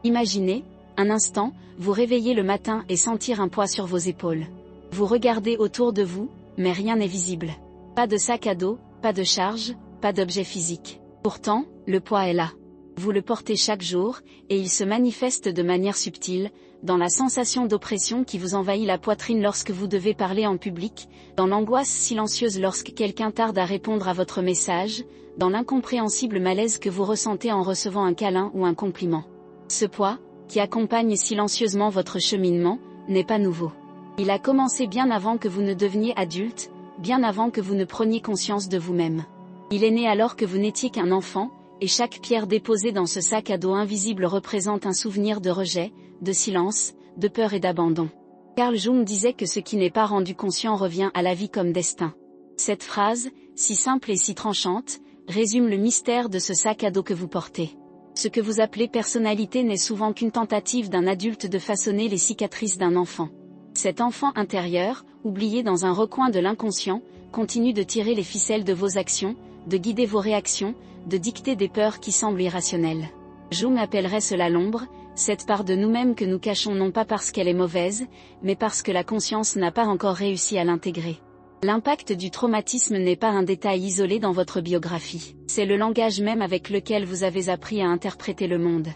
Imaginez, un instant, vous réveiller le matin et sentir un poids sur vos épaules. Vous regardez autour de vous, mais rien n'est visible. Pas de sac à dos, pas de charge, pas d'objet physique. Pourtant, le poids est là. Vous le portez chaque jour, et il se manifeste de manière subtile, dans la sensation d'oppression qui vous envahit la poitrine lorsque vous devez parler en public, dans l'angoisse silencieuse lorsque quelqu'un tarde à répondre à votre message, dans l'incompréhensible malaise que vous ressentez en recevant un câlin ou un compliment. Ce poids, qui accompagne silencieusement votre cheminement, n'est pas nouveau. Il a commencé bien avant que vous ne deveniez adulte, bien avant que vous ne preniez conscience de vous-même. Il est né alors que vous n'étiez qu'un enfant, et chaque pierre déposée dans ce sac à dos invisible représente un souvenir de rejet, de silence, de peur et d'abandon. Carl Jung disait que ce qui n'est pas rendu conscient revient à la vie comme destin. Cette phrase, si simple et si tranchante, résume le mystère de ce sac à dos que vous portez. Ce que vous appelez personnalité n'est souvent qu'une tentative d'un adulte de façonner les cicatrices d'un enfant. Cet enfant intérieur, oublié dans un recoin de l'inconscient, continue de tirer les ficelles de vos actions, de guider vos réactions, de dicter des peurs qui semblent irrationnelles. Jung appellerait cela l'ombre, cette part de nous-mêmes que nous cachons non pas parce qu'elle est mauvaise, mais parce que la conscience n'a pas encore réussi à l'intégrer. L'impact du traumatisme n'est pas un détail isolé dans votre biographie, c'est le langage même avec lequel vous avez appris à interpréter le monde.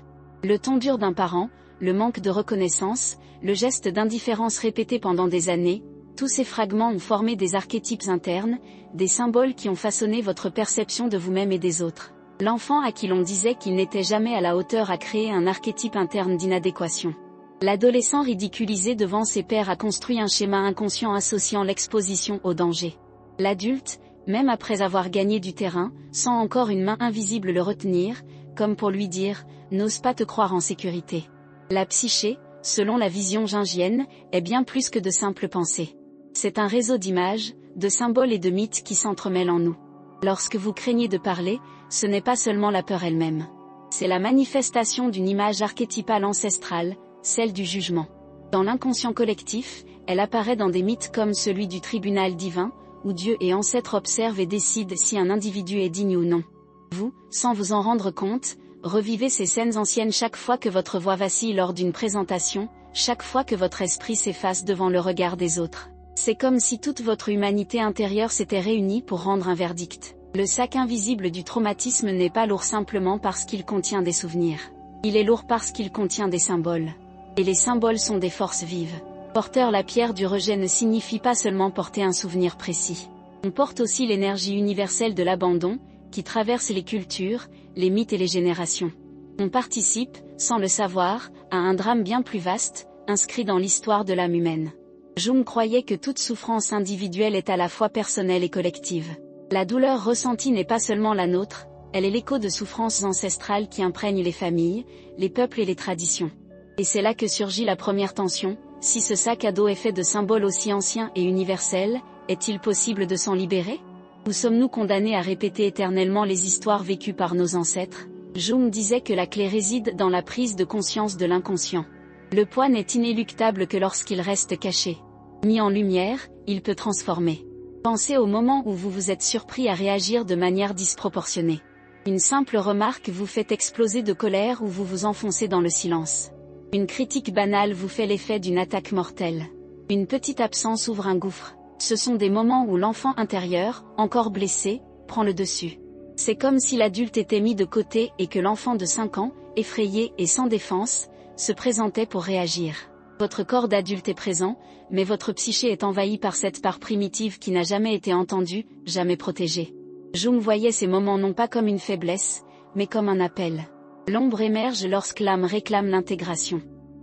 Le ton dur d'un parent, le manque de reconnaissance, le geste d'indifférence répété pendant des années, tous ces fragments ont formé des archétypes internes, des symboles qui ont façonné votre perception de vous-même et des autres. L'enfant à qui l'on disait qu'il n'était jamais à la hauteur a créé un archétype interne d'inadéquation. L'adolescent ridiculisé devant ses pairs a construit un schéma inconscient associant l'exposition au danger. L'adulte, même après avoir gagné du terrain, sent encore une main invisible le retenir, comme pour lui dire « n'ose pas te croire en sécurité ». La psyché, selon la vision jungienne, est bien plus que de simples pensées. C'est un réseau d'images, de symboles et de mythes qui s'entremêlent en nous. Lorsque vous craignez de parler, ce n'est pas seulement la peur elle-même. C'est la manifestation d'une image archétypale ancestrale, celle du jugement. Dans l'inconscient collectif, elle apparaît dans des mythes comme celui du tribunal divin, où Dieu et ancêtres observent et décident si un individu est digne ou non. Vous, sans vous en rendre compte, revivez ces scènes anciennes chaque fois que votre voix vacille lors d'une présentation, chaque fois que votre esprit s'efface devant le regard des autres. C'est comme si toute votre humanité intérieure s'était réunie pour rendre un verdict. Le sac invisible du traumatisme n'est pas lourd simplement parce qu'il contient des souvenirs. Il est lourd parce qu'il contient des symboles. Et les symboles sont des forces vives. Porteur la pierre du rejet ne signifie pas seulement porter un souvenir précis. On porte aussi l'énergie universelle de l'abandon, qui traverse les cultures, les mythes et les générations. On participe, sans le savoir, à un drame bien plus vaste, inscrit dans l'histoire de l'âme humaine. Jung croyait que toute souffrance individuelle est à la fois personnelle et collective. La douleur ressentie n'est pas seulement la nôtre, elle est l'écho de souffrances ancestrales qui imprègnent les familles, les peuples et les traditions. Et c'est là que surgit la première tension, si ce sac à dos est fait de symboles aussi anciens et universels, est-il possible de s'en libérer ? Ou sommes-nous condamnés à répéter éternellement les histoires vécues par nos ancêtres ? Jung disait que la clé réside dans la prise de conscience de l'inconscient. Le poids n'est inéluctable que lorsqu'il reste caché. Mis en lumière, il peut transformer. Pensez au moment où vous vous êtes surpris à réagir de manière disproportionnée. Une simple remarque vous fait exploser de colère ou vous vous enfoncez dans le silence. Une critique banale vous fait l'effet d'une attaque mortelle. Une petite absence ouvre un gouffre. Ce sont des moments où l'enfant intérieur, encore blessé, prend le dessus. C'est comme si l'adulte était mis de côté et que l'enfant de 5 ans, effrayé et sans défense, se présentait pour réagir. Votre corps d'adulte est présent, mais votre psyché est envahie par cette part primitive qui n'a jamais été entendue, jamais protégée. Jung voyait ces moments non pas comme une faiblesse, mais comme un appel. L'ombre émerge lorsque l'âme réclame l'intégration.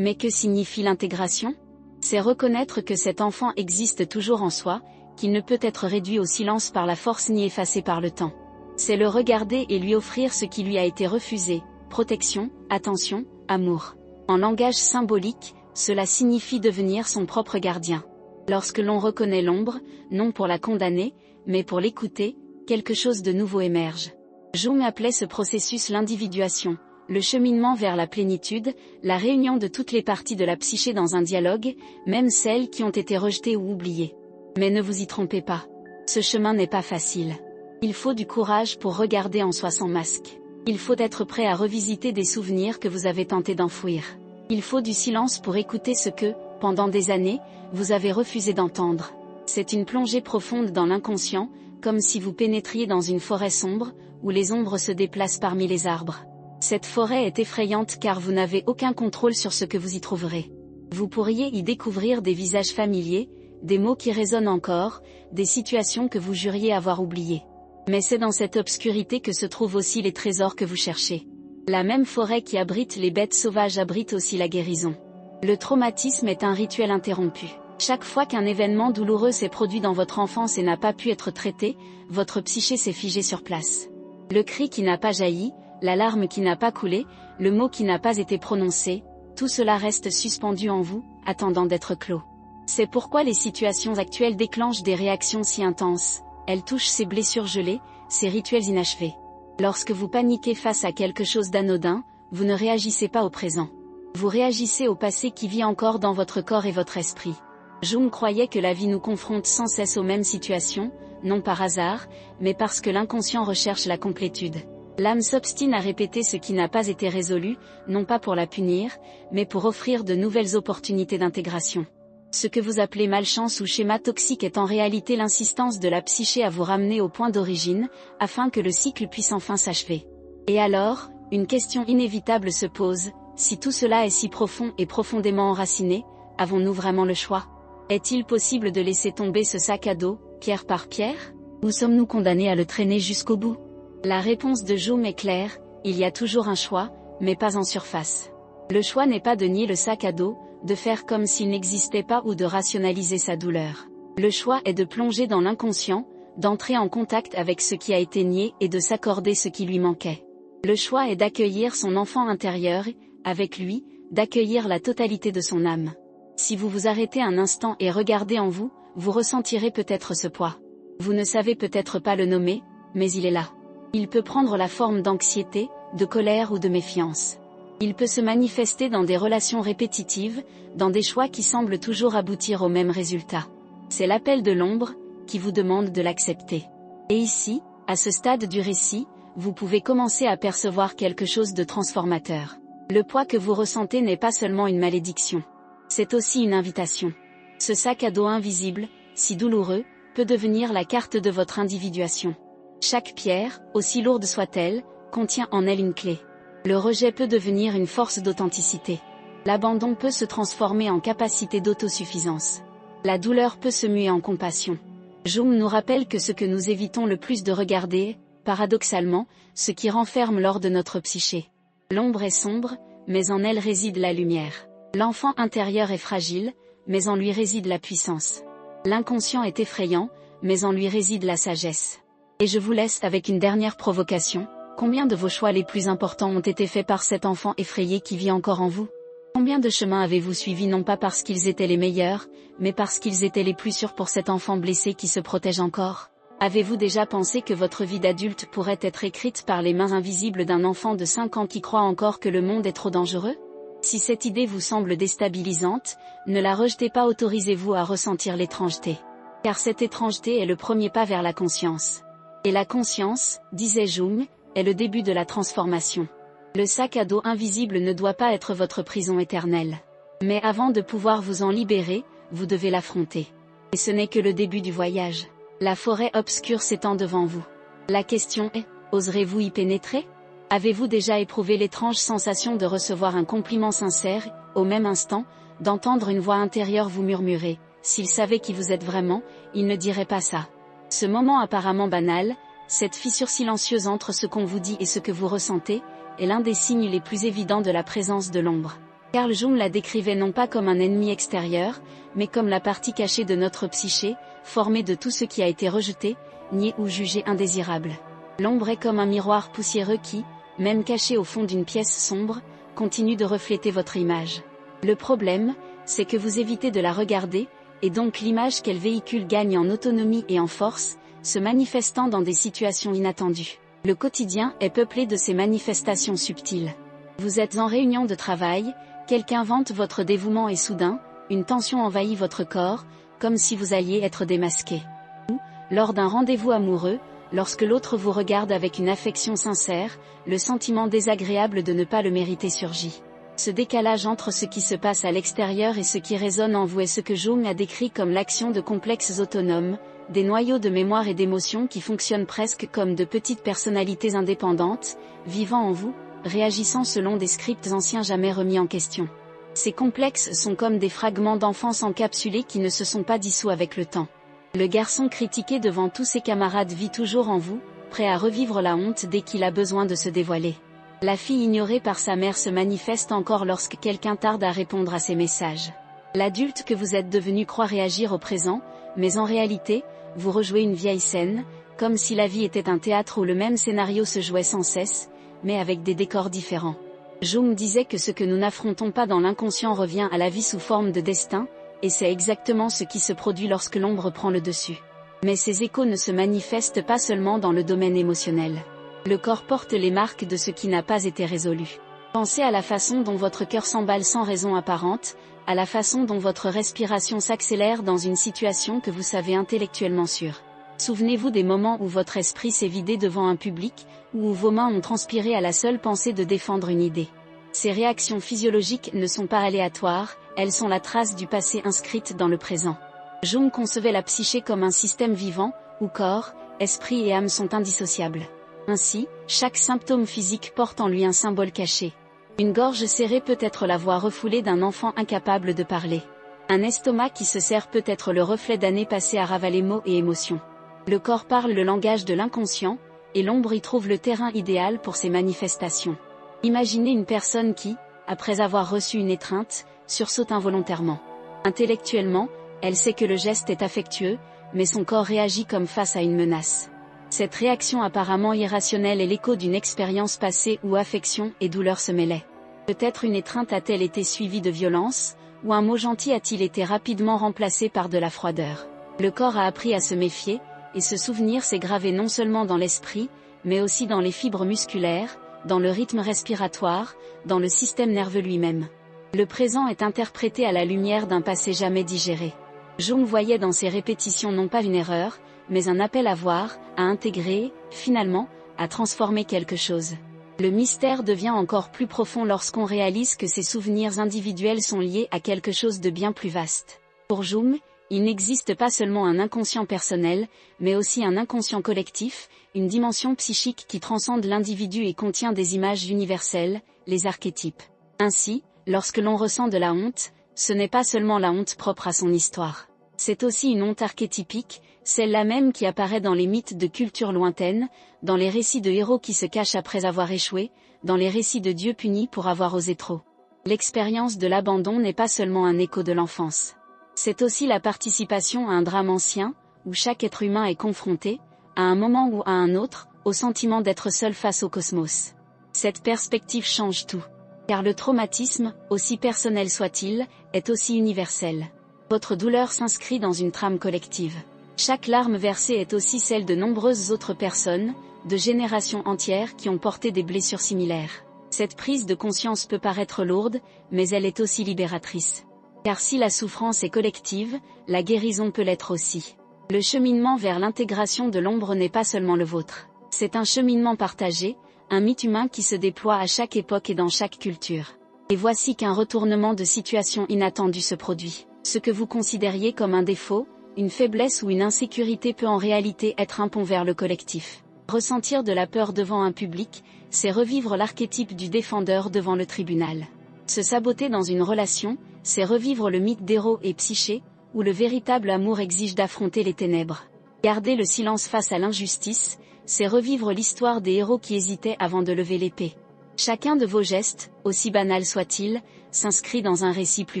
Mais que signifie l'intégration ? C'est reconnaître que cet enfant existe toujours en soi, qu'il ne peut être réduit au silence par la force ni effacé par le temps. C'est le regarder et lui offrir ce qui lui a été refusé, protection, attention, amour. En langage symbolique, cela signifie devenir son propre gardien. Lorsque l'on reconnaît l'ombre, non pour la condamner, mais pour l'écouter, quelque chose de nouveau émerge. Jung appelait ce processus l'individuation, le cheminement vers la plénitude, la réunion de toutes les parties de la psyché dans un dialogue, même celles qui ont été rejetées ou oubliées. Mais ne vous y trompez pas. Ce chemin n'est pas facile. Il faut du courage pour regarder en soi sans masque. Il faut être prêt à revisiter des souvenirs que vous avez tenté d'enfouir. Il faut du silence pour écouter ce que, pendant des années, vous avez refusé d'entendre. C'est une plongée profonde dans l'inconscient, comme si vous pénétriez dans une forêt sombre, où les ombres se déplacent parmi les arbres. Cette forêt est effrayante car vous n'avez aucun contrôle sur ce que vous y trouverez. Vous pourriez y découvrir des visages familiers, des mots qui résonnent encore, des situations que vous juriez avoir oubliées. Mais c'est dans cette obscurité que se trouvent aussi les trésors que vous cherchez. La même forêt qui abrite les bêtes sauvages abrite aussi la guérison. Le traumatisme est un rituel interrompu. Chaque fois qu'un événement douloureux s'est produit dans votre enfance et n'a pas pu être traité, votre psyché s'est figée sur place. Le cri qui n'a pas jailli, la larme qui n'a pas coulé, le mot qui n'a pas été prononcé, tout cela reste suspendu en vous, attendant d'être clos. C'est pourquoi les situations actuelles déclenchent des réactions si intenses. Elles touchent ces blessures gelées, ces rituels inachevés. Lorsque vous paniquez face à quelque chose d'anodin, vous ne réagissez pas au présent. Vous réagissez au passé qui vit encore dans votre corps et votre esprit. Jung croyait que la vie nous confronte sans cesse aux mêmes situations, non par hasard, mais parce que l'inconscient recherche la complétude. L'âme s'obstine à répéter ce qui n'a pas été résolu, non pas pour la punir, mais pour offrir de nouvelles opportunités d'intégration. Ce que vous appelez malchance ou schéma toxique est en réalité l'insistance de la psyché à vous ramener au point d'origine, afin que le cycle puisse enfin s'achever. Et alors, une question inévitable se pose, si tout cela est si profond et profondément enraciné, avons-nous vraiment le choix ? Est-il possible de laisser tomber ce sac à dos, pierre par pierre ? Ou sommes-nous condamnés à le traîner jusqu'au bout ? La réponse de Jung est claire, il y a toujours un choix, mais pas en surface. Le choix n'est pas de nier le sac à dos, de faire comme s'il n'existait pas ou de rationaliser sa douleur. Le choix est de plonger dans l'inconscient, d'entrer en contact avec ce qui a été nié et de s'accorder ce qui lui manquait. Le choix est d'accueillir son enfant intérieur et, avec lui, d'accueillir la totalité de son âme. Si vous vous arrêtez un instant et regardez en vous, vous ressentirez peut-être ce poids. Vous ne savez peut-être pas le nommer, mais il est là. Il peut prendre la forme d'anxiété, de colère ou de méfiance. Il peut se manifester dans des relations répétitives, dans des choix qui semblent toujours aboutir au même résultat. C'est l'appel de l'ombre, qui vous demande de l'accepter. Et ici, à ce stade du récit, vous pouvez commencer à percevoir quelque chose de transformateur. Le poids que vous ressentez n'est pas seulement une malédiction. C'est aussi une invitation. Ce sac à dos invisible, si douloureux, peut devenir la carte de votre individuation. Chaque pierre, aussi lourde soit-elle, contient en elle une clé. Le rejet peut devenir une force d'authenticité. L'abandon peut se transformer en capacité d'autosuffisance. La douleur peut se muer en compassion. Jung nous rappelle que ce que nous évitons le plus de regarder est, paradoxalement, ce qui renferme l'or de notre psyché. L'ombre est sombre, mais en elle réside la lumière. L'enfant intérieur est fragile, mais en lui réside la puissance. L'inconscient est effrayant, mais en lui réside la sagesse. Et je vous laisse avec une dernière provocation. Combien de vos choix les plus importants ont été faits par cet enfant effrayé qui vit encore en vous ? Combien de chemins avez-vous suivis non pas parce qu'ils étaient les meilleurs, mais parce qu'ils étaient les plus sûrs pour cet enfant blessé qui se protège encore ? Avez-vous déjà pensé que votre vie d'adulte pourrait être écrite par les mains invisibles d'un enfant de 5 ans qui croit encore que le monde est trop dangereux ? Si cette idée vous semble déstabilisante, ne la rejetez pas, autorisez-vous à ressentir l'étrangeté. Car cette étrangeté est le premier pas vers la conscience. Et la conscience, disait Jung, est le début de la transformation. Le sac à dos invisible ne doit pas être votre prison éternelle. Mais avant de pouvoir vous en libérer, vous devez l'affronter. Et ce n'est que le début du voyage. La forêt obscure s'étend devant vous. La question est, oserez-vous y pénétrer ? Avez-vous déjà éprouvé l'étrange sensation de recevoir un compliment sincère, au même instant, d'entendre une voix intérieure vous murmurer, s'il savait qui vous êtes vraiment, il ne dirait pas ça. Ce moment apparemment banal, cette fissure silencieuse entre ce qu'on vous dit et ce que vous ressentez, est l'un des signes les plus évidents de la présence de l'ombre. Carl Jung la décrivait non pas comme un ennemi extérieur, mais comme la partie cachée de notre psyché, formée de tout ce qui a été rejeté, nié ou jugé indésirable. L'ombre est comme un miroir poussiéreux qui, même caché au fond d'une pièce sombre, continue de refléter votre image. Le problème, c'est que vous évitez de la regarder, et donc l'image qu'elle véhicule gagne en autonomie et en force, se manifestant dans des situations inattendues. Le quotidien est peuplé de ces manifestations subtiles. Vous êtes en réunion de travail, quelqu'un vante votre dévouement et soudain, une tension envahit votre corps, comme si vous alliez être démasqué. Ou, lors d'un rendez-vous amoureux, Lorsque l'autre vous regarde avec une affection sincère, le sentiment désagréable de ne pas le mériter surgit. Ce décalage entre ce qui se passe à l'extérieur et ce qui résonne en vous est ce que Jung a décrit comme l'action de complexes autonomes, des noyaux de mémoire et d'émotions qui fonctionnent presque comme de petites personnalités indépendantes, vivant en vous, réagissant selon des scripts anciens jamais remis en question. Ces complexes sont comme des fragments d'enfance encapsulés qui ne se sont pas dissous avec le temps. Le garçon critiqué devant tous ses camarades vit toujours en vous, prêt à revivre la honte dès qu'il a besoin de se dévoiler. La fille ignorée par sa mère se manifeste encore lorsque quelqu'un tarde à répondre à ses messages. L'adulte que vous êtes devenu croit réagir au présent, mais en réalité, vous rejouez une vieille scène, comme si la vie était un théâtre où le même scénario se jouait sans cesse, mais avec des décors différents. Jung disait que ce que nous n'affrontons pas dans l'inconscient revient à la vie sous forme de destin, et c'est exactement ce qui se produit lorsque l'ombre prend le dessus. Mais ces échos ne se manifestent pas seulement dans le domaine émotionnel. Le corps porte les marques de ce qui n'a pas été résolu. Pensez à la façon dont votre cœur s'emballe sans raison apparente, à la façon dont votre respiration s'accélère dans une situation que vous savez intellectuellement sûre. Souvenez-vous des moments où votre esprit s'est vidé devant un public, ou où vos mains ont transpiré à la seule pensée de défendre une idée. Ces réactions physiologiques ne sont pas aléatoires, elles sont la trace du passé inscrite dans le présent. Jung concevait la psyché comme un système vivant, où corps, esprit et âme sont indissociables. Ainsi, chaque symptôme physique porte en lui un symbole caché. Une gorge serrée peut être la voix refoulée d'un enfant incapable de parler. Un estomac qui se serre peut être le reflet d'années passées à ravaler mots et émotions. Le corps parle le langage de l'inconscient, et l'ombre y trouve le terrain idéal pour ses manifestations. Imaginez une personne qui, après avoir reçu une étreinte, sursaute involontairement. Intellectuellement, elle sait que le geste est affectueux, mais son corps réagit comme face à une menace. Cette réaction apparemment irrationnelle est l'écho d'une expérience passée où affection et douleur se mêlaient. Peut-être une étreinte a-t-elle été suivie de violence, ou un mot gentil a-t-il été rapidement remplacé par de la froideur. Le corps a appris à se méfier, et ce souvenir s'est gravé non seulement dans l'esprit, mais aussi dans les fibres musculaires, dans le rythme respiratoire, dans le système nerveux lui-même. Le présent est interprété à la lumière d'un passé jamais digéré. Jung voyait dans ces répétitions non pas une erreur, mais un appel à voir, à intégrer, finalement, à transformer quelque chose. Le mystère devient encore plus profond lorsqu'on réalise que ces souvenirs individuels sont liés à quelque chose de bien plus vaste. Pour Jung, il n'existe pas seulement un inconscient personnel, mais aussi un inconscient collectif, une dimension psychique qui transcende l'individu et contient des images universelles, les archétypes. Ainsi, lorsque l'on ressent de la honte, ce n'est pas seulement la honte propre à son histoire. C'est aussi une honte archétypique, celle-là même qui apparaît dans les mythes de cultures lointaines, dans les récits de héros qui se cachent après avoir échoué, dans les récits de dieux punis pour avoir osé trop. L'expérience de l'abandon n'est pas seulement un écho de l'enfance. C'est aussi la participation à un drame ancien, où chaque être humain est confronté, à un moment ou à un autre, au sentiment d'être seul face au cosmos. Cette perspective change tout. Car le traumatisme, aussi personnel soit-il, est aussi universel. Votre douleur s'inscrit dans une trame collective. Chaque larme versée est aussi celle de nombreuses autres personnes, de générations entières qui ont porté des blessures similaires. Cette prise de conscience peut paraître lourde, mais elle est aussi libératrice. Car si la souffrance est collective, la guérison peut l'être aussi. Le cheminement vers l'intégration de l'ombre n'est pas seulement le vôtre. C'est un cheminement partagé, un mythe humain qui se déploie à chaque époque et dans chaque culture. Et voici qu'un retournement de situation inattendu se produit. Ce que vous considériez comme un défaut, une faiblesse ou une insécurité peut en réalité être un pont vers le collectif. Ressentir de la peur devant un public, c'est revivre l'archétype du défendeur devant le tribunal. Se saboter dans une relation, c'est revivre le mythe d'héros et psyché, où le véritable amour exige d'affronter les ténèbres. Garder le silence face à l'injustice, c'est revivre l'histoire des héros qui hésitaient avant de lever l'épée. Chacun de vos gestes, aussi banal soit-il, s'inscrit dans un récit plus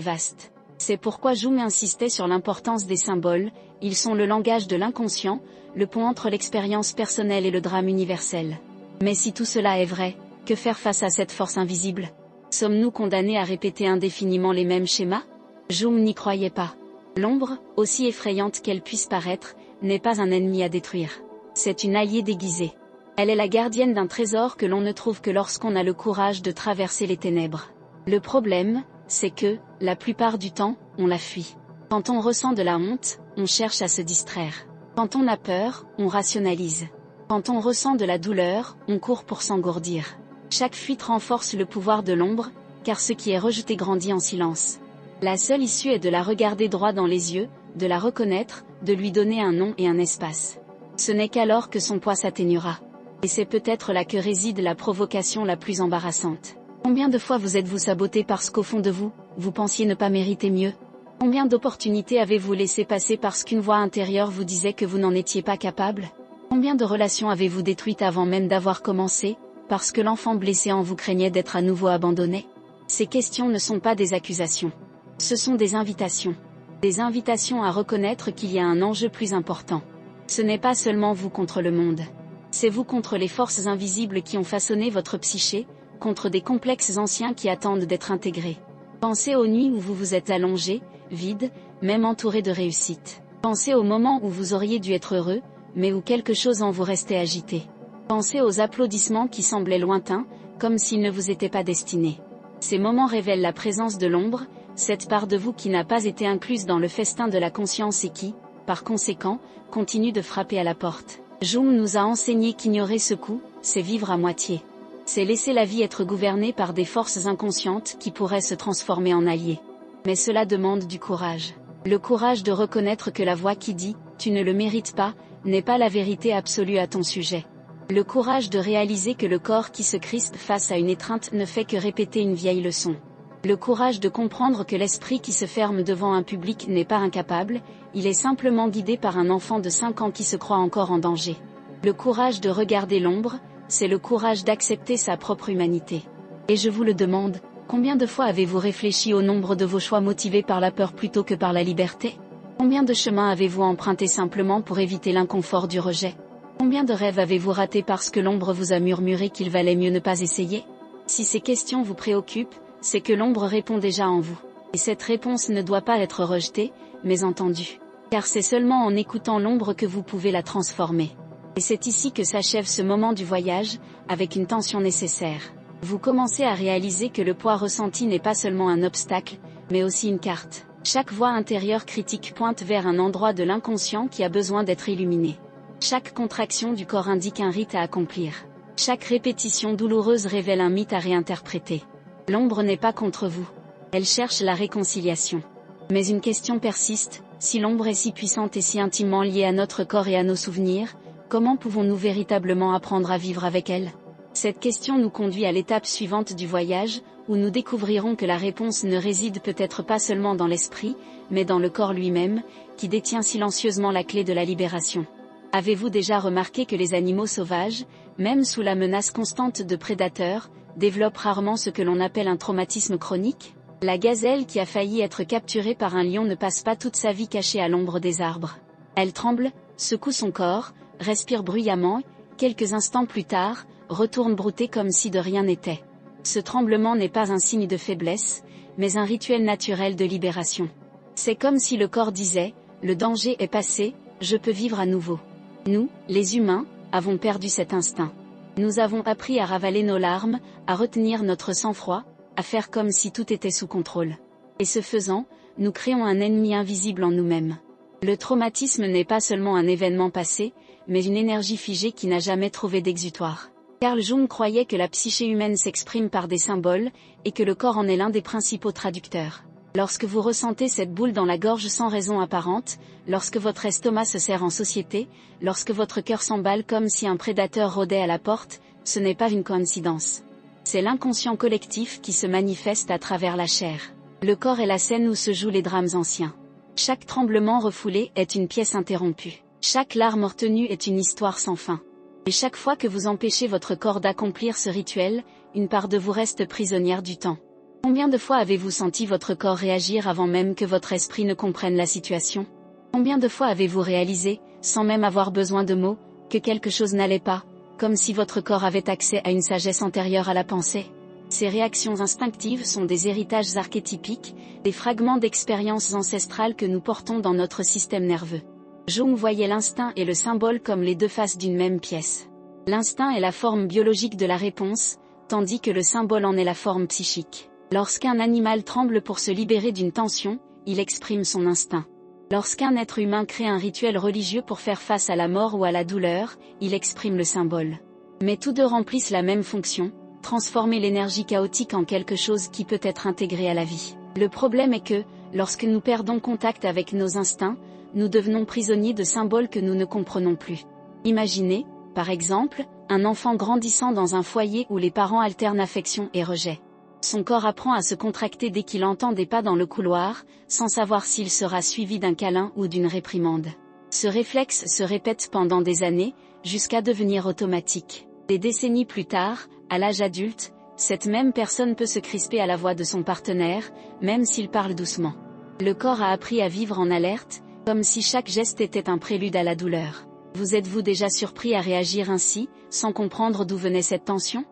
vaste. C'est pourquoi Jung insistait sur l'importance des symboles, ils sont le langage de l'inconscient, le pont entre l'expérience personnelle et le drame universel. Mais si tout cela est vrai, que faire face à cette force invisible ? Sommes-nous condamnés à répéter indéfiniment les mêmes schémas ? Jung n'y croyait pas. L'ombre, aussi effrayante qu'elle puisse paraître, n'est pas un ennemi à détruire. C'est une alliée déguisée. Elle est la gardienne d'un trésor que l'on ne trouve que lorsqu'on a le courage de traverser les ténèbres. Le problème, c'est que, la plupart du temps, on la fuit. Quand on ressent de la honte, on cherche à se distraire. Quand on a peur, on rationalise. Quand on ressent de la douleur, on court pour s'engourdir. Chaque fuite renforce le pouvoir de l'ombre, car ce qui est rejeté grandit en silence. La seule issue est de la regarder droit dans les yeux, de la reconnaître, de lui donner un nom et un espace. Ce n'est qu'alors que son poids s'atténuera. Et c'est peut-être là que réside la provocation la plus embarrassante. Combien de fois vous êtes-vous saboté parce qu'au fond de vous, vous pensiez ne pas mériter mieux? Combien d'opportunités avez-vous laissé passer parce qu'une voix intérieure vous disait que vous n'en étiez pas capable? Combien de relations avez-vous détruites avant même d'avoir commencé, parce que l'enfant blessé en vous craignait d'être à nouveau abandonné? Ces questions ne sont pas des accusations. Ce sont des invitations. Des invitations à reconnaître qu'il y a un enjeu plus important. Ce n'est pas seulement vous contre le monde. C'est vous contre les forces invisibles qui ont façonné votre psyché, contre des complexes anciens qui attendent d'être intégrés. Pensez aux nuits où vous vous êtes allongé, vide, même entouré de réussite. Pensez aux moments où vous auriez dû être heureux, mais où quelque chose en vous restait agité. Pensez aux applaudissements qui semblaient lointains, comme s'ils ne vous étaient pas destinés. Ces moments révèlent la présence de l'ombre, cette part de vous qui n'a pas été incluse dans le festin de la conscience et qui, par conséquent, continue de frapper à la porte. Jung nous a enseigné qu'ignorer ce coup, c'est vivre à moitié. C'est laisser la vie être gouvernée par des forces inconscientes qui pourraient se transformer en alliés. Mais cela demande du courage. Le courage de reconnaître que la voix qui dit « tu ne le mérites pas » n'est pas la vérité absolue à ton sujet. Le courage de réaliser que le corps qui se crispe face à une étreinte ne fait que répéter une vieille leçon. Le courage de comprendre que l'esprit qui se ferme devant un public n'est pas incapable, il est simplement guidé par un enfant de 5 ans qui se croit encore en danger. Le courage de regarder l'ombre, c'est le courage d'accepter sa propre humanité. Et je vous le demande, combien de fois avez-vous réfléchi au nombre de vos choix motivés par la peur plutôt que par la liberté? Combien de chemins avez-vous emprunté simplement pour éviter l'inconfort du rejet? Combien de rêves avez-vous ratés parce que l'ombre vous a murmuré qu'il valait mieux ne pas essayer? Si ces questions vous préoccupent, c'est que l'ombre répond déjà en vous. Et cette réponse ne doit pas être rejetée, mais entendue. Car c'est seulement en écoutant l'ombre que vous pouvez la transformer. Et c'est ici que s'achève ce moment du voyage, avec une tension nécessaire. Vous commencez à réaliser que le poids ressenti n'est pas seulement un obstacle, mais aussi une carte. Chaque voix intérieure critique pointe vers un endroit de l'inconscient qui a besoin d'être illuminé. Chaque contraction du corps indique un rite à accomplir. Chaque répétition douloureuse révèle un mythe à réinterpréter. L'ombre n'est pas contre vous. Elle cherche la réconciliation. Mais une question persiste, si l'ombre est si puissante et si intimement liée à notre corps et à nos souvenirs, comment pouvons-nous véritablement apprendre à vivre avec elle? Cette question nous conduit à l'étape suivante du voyage, où nous découvrirons que la réponse ne réside peut-être pas seulement dans l'esprit, mais dans le corps lui-même, qui détient silencieusement la clé de la libération. Avez-vous déjà remarqué que les animaux sauvages, même sous la menace constante de prédateurs, développent rarement ce que l'on appelle un traumatisme chronique? La gazelle qui a failli être capturée par un lion ne passe pas toute sa vie cachée à l'ombre des arbres. Elle tremble, secoue son corps, respire bruyamment, quelques instants plus tard, retourne brouter comme si de rien n'était. Ce tremblement n'est pas un signe de faiblesse, mais un rituel naturel de libération. C'est comme si le corps disait, le danger est passé, je peux vivre à nouveau. Nous, les humains, avons perdu cet instinct. Nous avons appris à ravaler nos larmes, à retenir notre sang-froid, à faire comme si tout était sous contrôle. Et ce faisant, nous créons un ennemi invisible en nous-mêmes. Le traumatisme n'est pas seulement un événement passé, mais une énergie figée qui n'a jamais trouvé d'exutoire. Carl Jung croyait que la psyché humaine s'exprime par des symboles, et que le corps en est l'un des principaux traducteurs. Lorsque vous ressentez cette boule dans la gorge sans raison apparente, lorsque votre estomac se serre en société, lorsque votre cœur s'emballe comme si un prédateur rôdait à la porte, ce n'est pas une coïncidence. C'est l'inconscient collectif qui se manifeste à travers la chair. Le corps est la scène où se jouent les drames anciens. Chaque tremblement refoulé est une pièce interrompue. Chaque larme retenue est une histoire sans fin. Et chaque fois que vous empêchez votre corps d'accomplir ce rituel, une part de vous reste prisonnière du temps. Combien de fois avez-vous senti votre corps réagir avant même que votre esprit ne comprenne la situation? Combien de fois avez-vous réalisé, sans même avoir besoin de mots, que quelque chose n'allait pas, comme si votre corps avait accès à une sagesse antérieure à la pensée? Ces réactions instinctives sont des héritages archétypiques, des fragments d'expériences ancestrales que nous portons dans notre système nerveux. Jung voyait l'instinct et le symbole comme les deux faces d'une même pièce. L'instinct est la forme biologique de la réponse, tandis que le symbole en est la forme psychique. Lorsqu'un animal tremble pour se libérer d'une tension, il exprime son instinct. Lorsqu'un être humain crée un rituel religieux pour faire face à la mort ou à la douleur, il exprime le symbole. Mais tous deux remplissent la même fonction, transformer l'énergie chaotique en quelque chose qui peut être intégré à la vie. Le problème est que, lorsque nous perdons contact avec nos instincts, nous devenons prisonniers de symboles que nous ne comprenons plus. Imaginez, par exemple, un enfant grandissant dans un foyer où les parents alternent affection et rejet. Son corps apprend à se contracter dès qu'il entend des pas dans le couloir, sans savoir s'il sera suivi d'un câlin ou d'une réprimande. Ce réflexe se répète pendant des années, jusqu'à devenir automatique. Des décennies plus tard, à l'âge adulte, cette même personne peut se crisper à la voix de son partenaire, même s'il parle doucement. Le corps a appris à vivre en alerte, comme si chaque geste était un prélude à la douleur. Vous êtes-vous déjà surpris à réagir ainsi, sans comprendre d'où venait cette tension ?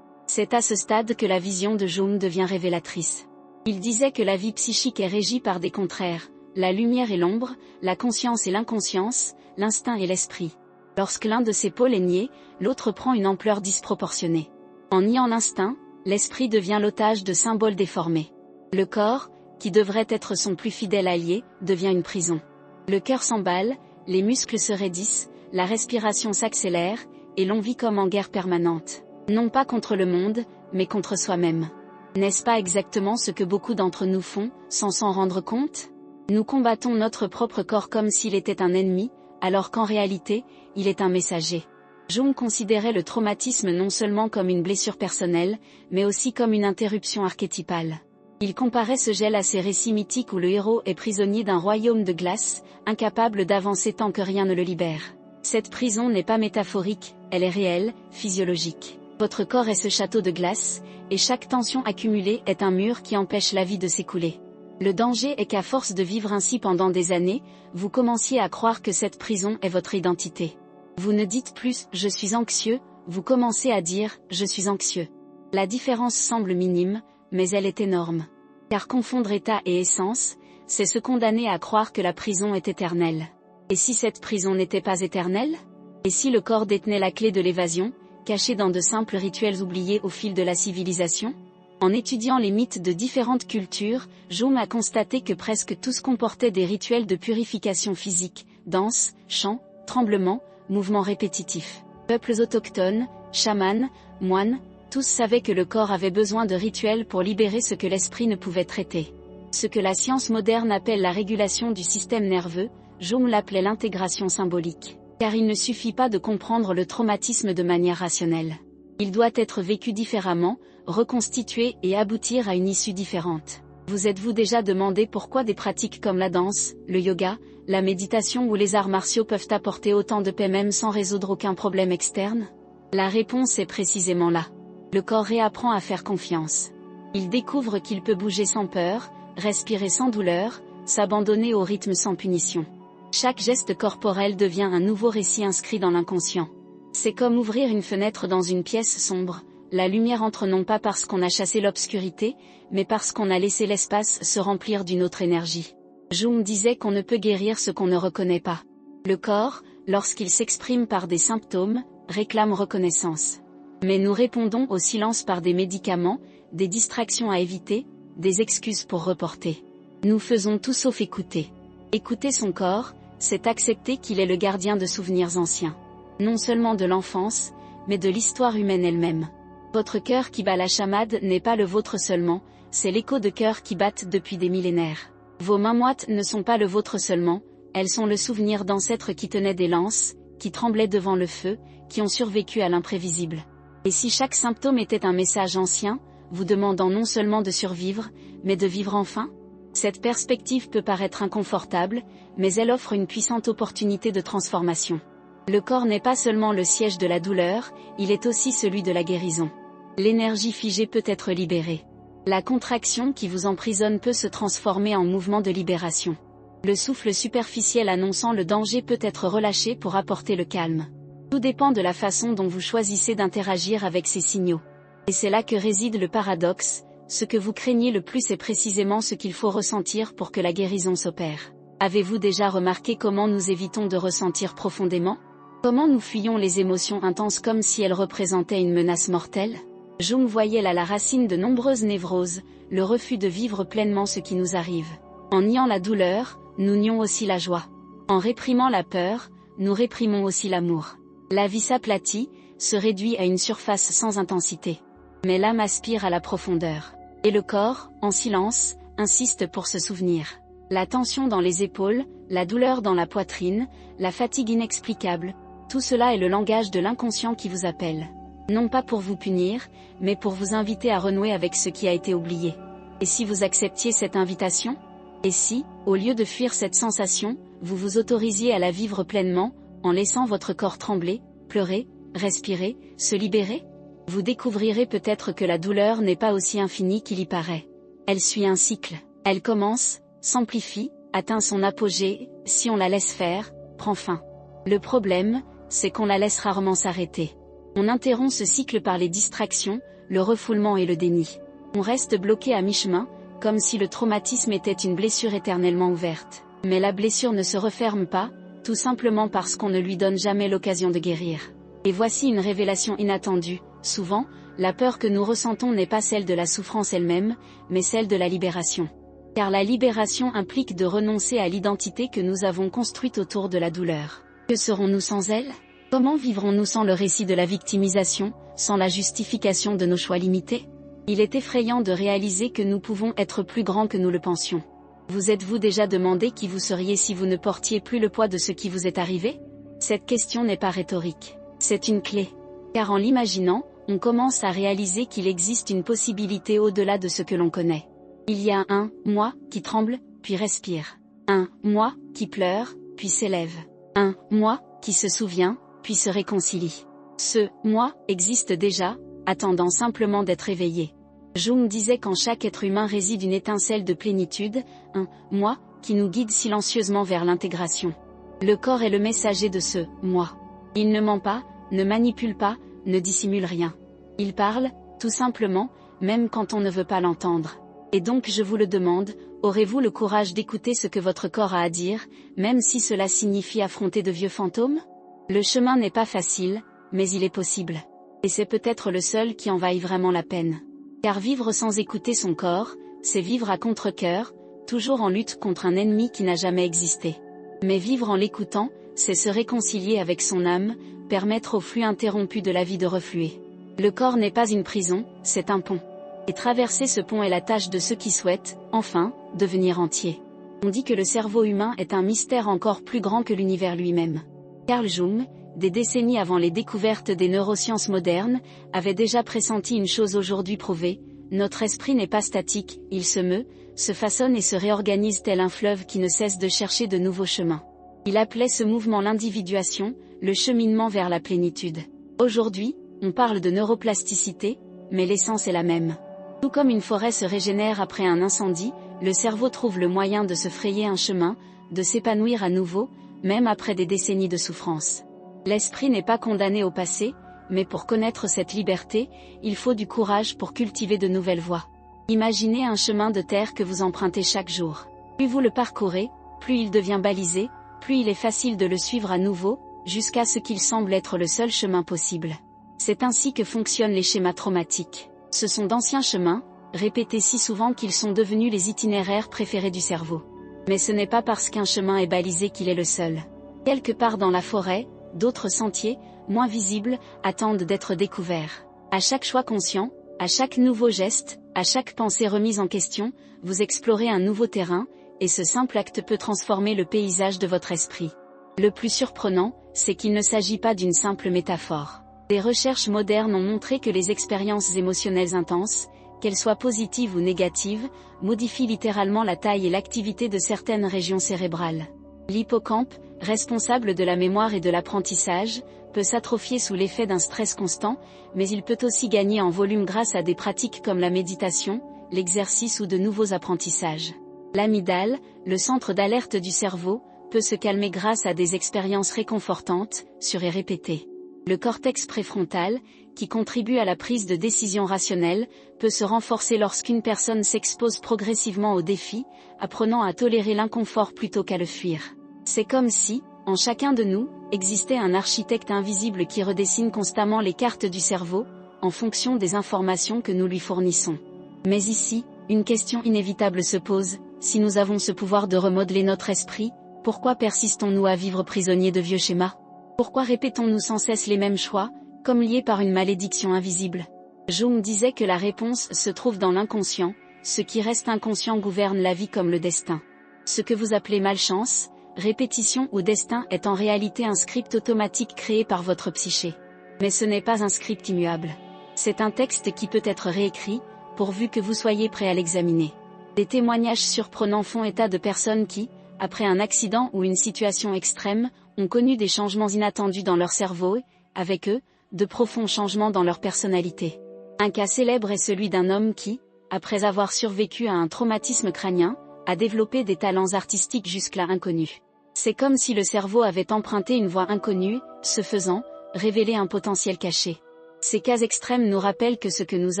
C'est à ce stade que la vision de Jung devient révélatrice. Il disait que la vie psychique est régie par des contraires, la lumière et l'ombre, la conscience et l'inconscience, l'instinct et l'esprit. Lorsque l'un de ces pôles est nié, l'autre prend une ampleur disproportionnée. En niant l'instinct, l'esprit devient l'otage de symboles déformés. Le corps, qui devrait être son plus fidèle allié, devient une prison. Le cœur s'emballe, les muscles se raidissent, la respiration s'accélère, et l'on vit comme en guerre permanente. Non pas contre le monde, mais contre soi-même. N'est-ce pas exactement ce que beaucoup d'entre nous font, sans s'en rendre compte ? Nous combattons notre propre corps comme s'il était un ennemi, alors qu'en réalité, il est un messager. Jung considérait le traumatisme non seulement comme une blessure personnelle, mais aussi comme une interruption archétypale. Il comparait ce gel à ces récits mythiques où le héros est prisonnier d'un royaume de glace, incapable d'avancer tant que rien ne le libère. Cette prison n'est pas métaphorique, elle est réelle, physiologique. Votre corps est ce château de glace, et chaque tension accumulée est un mur qui empêche la vie de s'écouler. Le danger est qu'à force de vivre ainsi pendant des années, vous commenciez à croire que cette prison est votre identité. Vous ne dites plus « je suis anxieux », vous commencez à dire « je suis anxieux ». La différence semble minime, mais elle est énorme. Car confondre état et essence, c'est se condamner à croire que la prison est éternelle. Et si cette prison n'était pas éternelle ? Et si le corps détenait la clé de l'évasion, cachée dans de simples rituels oubliés au fil de la civilisation ? En étudiant les mythes de différentes cultures, Jung a constaté que presque tous comportaient des rituels de purification physique, danse, chant, tremblements, mouvements répétitifs. Peuples autochtones, chamans, moines, tous savaient que le corps avait besoin de rituels pour libérer ce que l'esprit ne pouvait traiter. Ce que la science moderne appelle la régulation du système nerveux, Jung l'appelait l'intégration symbolique. Car il ne suffit pas de comprendre le traumatisme de manière rationnelle. Il doit être vécu différemment, reconstitué et aboutir à une issue différente. Vous êtes-vous déjà demandé pourquoi des pratiques comme la danse, le yoga, la méditation ou les arts martiaux peuvent apporter autant de paix même sans résoudre aucun problème externe ? La réponse est précisément là. Le corps réapprend à faire confiance. Il découvre qu'il peut bouger sans peur, respirer sans douleur, s'abandonner au rythme sans punition. Chaque geste corporel devient un nouveau récit inscrit dans l'inconscient. C'est comme ouvrir une fenêtre dans une pièce sombre, la lumière entre non pas parce qu'on a chassé l'obscurité, mais parce qu'on a laissé l'espace se remplir d'une autre énergie. Jung disait qu'on ne peut guérir ce qu'on ne reconnaît pas. Le corps, lorsqu'il s'exprime par des symptômes, réclame reconnaissance. Mais nous répondons au silence par des médicaments, des distractions à éviter, des excuses pour reporter. Nous faisons tout sauf écouter. Écouter son corps, c'est accepter qu'il est le gardien de souvenirs anciens. Non seulement de l'enfance, mais de l'histoire humaine elle-même. Votre cœur qui bat la chamade n'est pas le vôtre seulement, c'est l'écho de cœurs qui battent depuis des millénaires. Vos mains moites ne sont pas le vôtre seulement, elles sont le souvenir d'ancêtres qui tenaient des lances, qui tremblaient devant le feu, qui ont survécu à l'imprévisible. Et si chaque symptôme était un message ancien, vous demandant non seulement de survivre, mais de vivre enfin ? Cette perspective peut paraître inconfortable, mais elle offre une puissante opportunité de transformation. Le corps n'est pas seulement le siège de la douleur, il est aussi celui de la guérison. L'énergie figée peut être libérée. La contraction qui vous emprisonne peut se transformer en mouvement de libération. Le souffle superficiel annonçant le danger peut être relâché pour apporter le calme. Tout dépend de la façon dont vous choisissez d'interagir avec ces signaux. Et c'est là que réside le paradoxe, ce que vous craignez le plus est précisément ce qu'il faut ressentir pour que la guérison s'opère. Avez-vous déjà remarqué comment nous évitons de ressentir profondément ? Comment nous fuyons les émotions intenses comme si elles représentaient une menace mortelle ? Jung voyait là la racine de nombreuses névroses, le refus de vivre pleinement ce qui nous arrive. En niant la douleur, nous nions aussi la joie. En réprimant la peur, nous réprimons aussi l'amour. La vie s'aplatit, se réduit à une surface sans intensité. Mais l'âme aspire à la profondeur. Et le corps, en silence, insiste pour se souvenir. La tension dans les épaules, la douleur dans la poitrine, la fatigue inexplicable, tout cela est le langage de l'inconscient qui vous appelle. Non pas pour vous punir, mais pour vous inviter à renouer avec ce qui a été oublié. Et si vous acceptiez cette invitation ? Et si, au lieu de fuir cette sensation, vous vous autorisiez à la vivre pleinement, en laissant votre corps trembler, pleurer, respirer, se libérer ? Vous découvrirez peut-être que la douleur n'est pas aussi infinie qu'il y paraît. Elle suit un cycle. Elle commence, s'amplifie, atteint son apogée, si on la laisse faire, prend fin. Le problème, c'est qu'on la laisse rarement s'arrêter. On interrompt ce cycle par les distractions, le refoulement et le déni. On reste bloqué à mi-chemin, comme si le traumatisme était une blessure éternellement ouverte. Mais la blessure ne se referme pas, tout simplement parce qu'on ne lui donne jamais l'occasion de guérir. Et voici une révélation inattendue. Souvent, la peur que nous ressentons n'est pas celle de la souffrance elle-même, mais celle de la libération. Car la libération implique de renoncer à l'identité que nous avons construite autour de la douleur. Que serons-nous sans elle ? Comment vivrons-nous sans le récit de la victimisation, sans la justification de nos choix limités ? Il est effrayant de réaliser que nous pouvons être plus grands que nous le pensions. Vous êtes-vous déjà demandé qui vous seriez si vous ne portiez plus le poids de ce qui vous est arrivé ? Cette question n'est pas rhétorique. C'est une clé. Car en l'imaginant, on commence à réaliser qu'il existe une possibilité au-delà de ce que l'on connaît. Il y a un « moi » qui tremble, puis respire. Un « moi » qui pleure, puis s'élève. Un « moi » qui se souvient, puis se réconcilie. Ce « moi » existe déjà, attendant simplement d'être éveillé. Jung disait qu'en chaque être humain réside une étincelle de plénitude, un « moi » qui nous guide silencieusement vers l'intégration. Le corps est le messager de ce « moi ». Il ne ment pas, ne manipule pas, ne dissimule rien. Il parle, tout simplement, même quand on ne veut pas l'entendre. Et donc je vous le demande, aurez-vous le courage d'écouter ce que votre corps a à dire, même si cela signifie affronter de vieux fantômes ? Le chemin n'est pas facile, mais il est possible. Et c'est peut-être le seul qui en vaille vraiment la peine. Car vivre sans écouter son corps, c'est vivre à contre-cœur, toujours en lutte contre un ennemi qui n'a jamais existé. Mais vivre en l'écoutant, c'est se réconcilier avec son âme, permettre au flux interrompu de la vie de refluer. Le corps n'est pas une prison, c'est un pont. Et traverser ce pont est la tâche de ceux qui souhaitent, enfin, devenir entiers. On dit que le cerveau humain est un mystère encore plus grand que l'univers lui-même. Carl Jung, des décennies avant les découvertes des neurosciences modernes, avait déjà pressenti une chose aujourd'hui prouvée, notre esprit n'est pas statique, il se meut, se façonne et se réorganise tel un fleuve qui ne cesse de chercher de nouveaux chemins. Il appelait ce mouvement l'individuation, le cheminement vers la plénitude. Aujourd'hui, on parle de neuroplasticité, mais l'essence est la même. Tout comme une forêt se régénère après un incendie, le cerveau trouve le moyen de se frayer un chemin, de s'épanouir à nouveau, même après des décennies de souffrance. L'esprit n'est pas condamné au passé, mais pour connaître cette liberté, il faut du courage pour cultiver de nouvelles voies. Imaginez un chemin de terre que vous empruntez chaque jour. Plus vous le parcourez, plus il devient balisé, plus il est facile de le suivre à nouveau, jusqu'à ce qu'il semble être le seul chemin possible. C'est ainsi que fonctionnent les schémas traumatiques. Ce sont d'anciens chemins, répétés si souvent qu'ils sont devenus les itinéraires préférés du cerveau. Mais ce n'est pas parce qu'un chemin est balisé qu'il est le seul. Quelque part dans la forêt, d'autres sentiers, moins visibles, attendent d'être découverts. À chaque choix conscient, à chaque nouveau geste, à chaque pensée remise en question, vous explorez un nouveau terrain, et ce simple acte peut transformer le paysage de votre esprit. Le plus surprenant, c'est qu'il ne s'agit pas d'une simple métaphore. Des recherches modernes ont montré que les expériences émotionnelles intenses, qu'elles soient positives ou négatives, modifient littéralement la taille et l'activité de certaines régions cérébrales. L'hippocampe, responsable de la mémoire et de l'apprentissage, peut s'atrophier sous l'effet d'un stress constant, mais il peut aussi gagner en volume grâce à des pratiques comme la méditation, l'exercice ou de nouveaux apprentissages. L'amygdale, le centre d'alerte du cerveau, peut se calmer grâce à des expériences réconfortantes, sûres et répétées. Le cortex préfrontal, qui contribue à la prise de décision rationnelle, peut se renforcer lorsqu'une personne s'expose progressivement aux défis, apprenant à tolérer l'inconfort plutôt qu'à le fuir. C'est comme si, en chacun de nous, existait un architecte invisible qui redessine constamment les cartes du cerveau, en fonction des informations que nous lui fournissons. Mais ici, une question inévitable se pose, si nous avons ce pouvoir de remodeler notre esprit, pourquoi persistons-nous à vivre prisonniers de vieux schémas? Pourquoi répétons-nous sans cesse les mêmes choix, comme liés par une malédiction invisible? Jung disait que la réponse se trouve dans l'inconscient, ce qui reste inconscient gouverne la vie comme le destin. Ce que vous appelez malchance, répétition ou destin est en réalité un script automatique créé par votre psyché. Mais ce n'est pas un script immuable. C'est un texte qui peut être réécrit, pourvu que vous soyez prêt à l'examiner. Des témoignages surprenants font état de personnes qui, après un accident ou une situation extrême, ont connu des changements inattendus dans leur cerveau et, avec eux, de profonds changements dans leur personnalité. Un cas célèbre est celui d'un homme qui, après avoir survécu à un traumatisme crânien, a développé des talents artistiques jusque-là inconnus. C'est comme si le cerveau avait emprunté une voie inconnue, ce faisant, révélé un potentiel caché. Ces cas extrêmes nous rappellent que ce que nous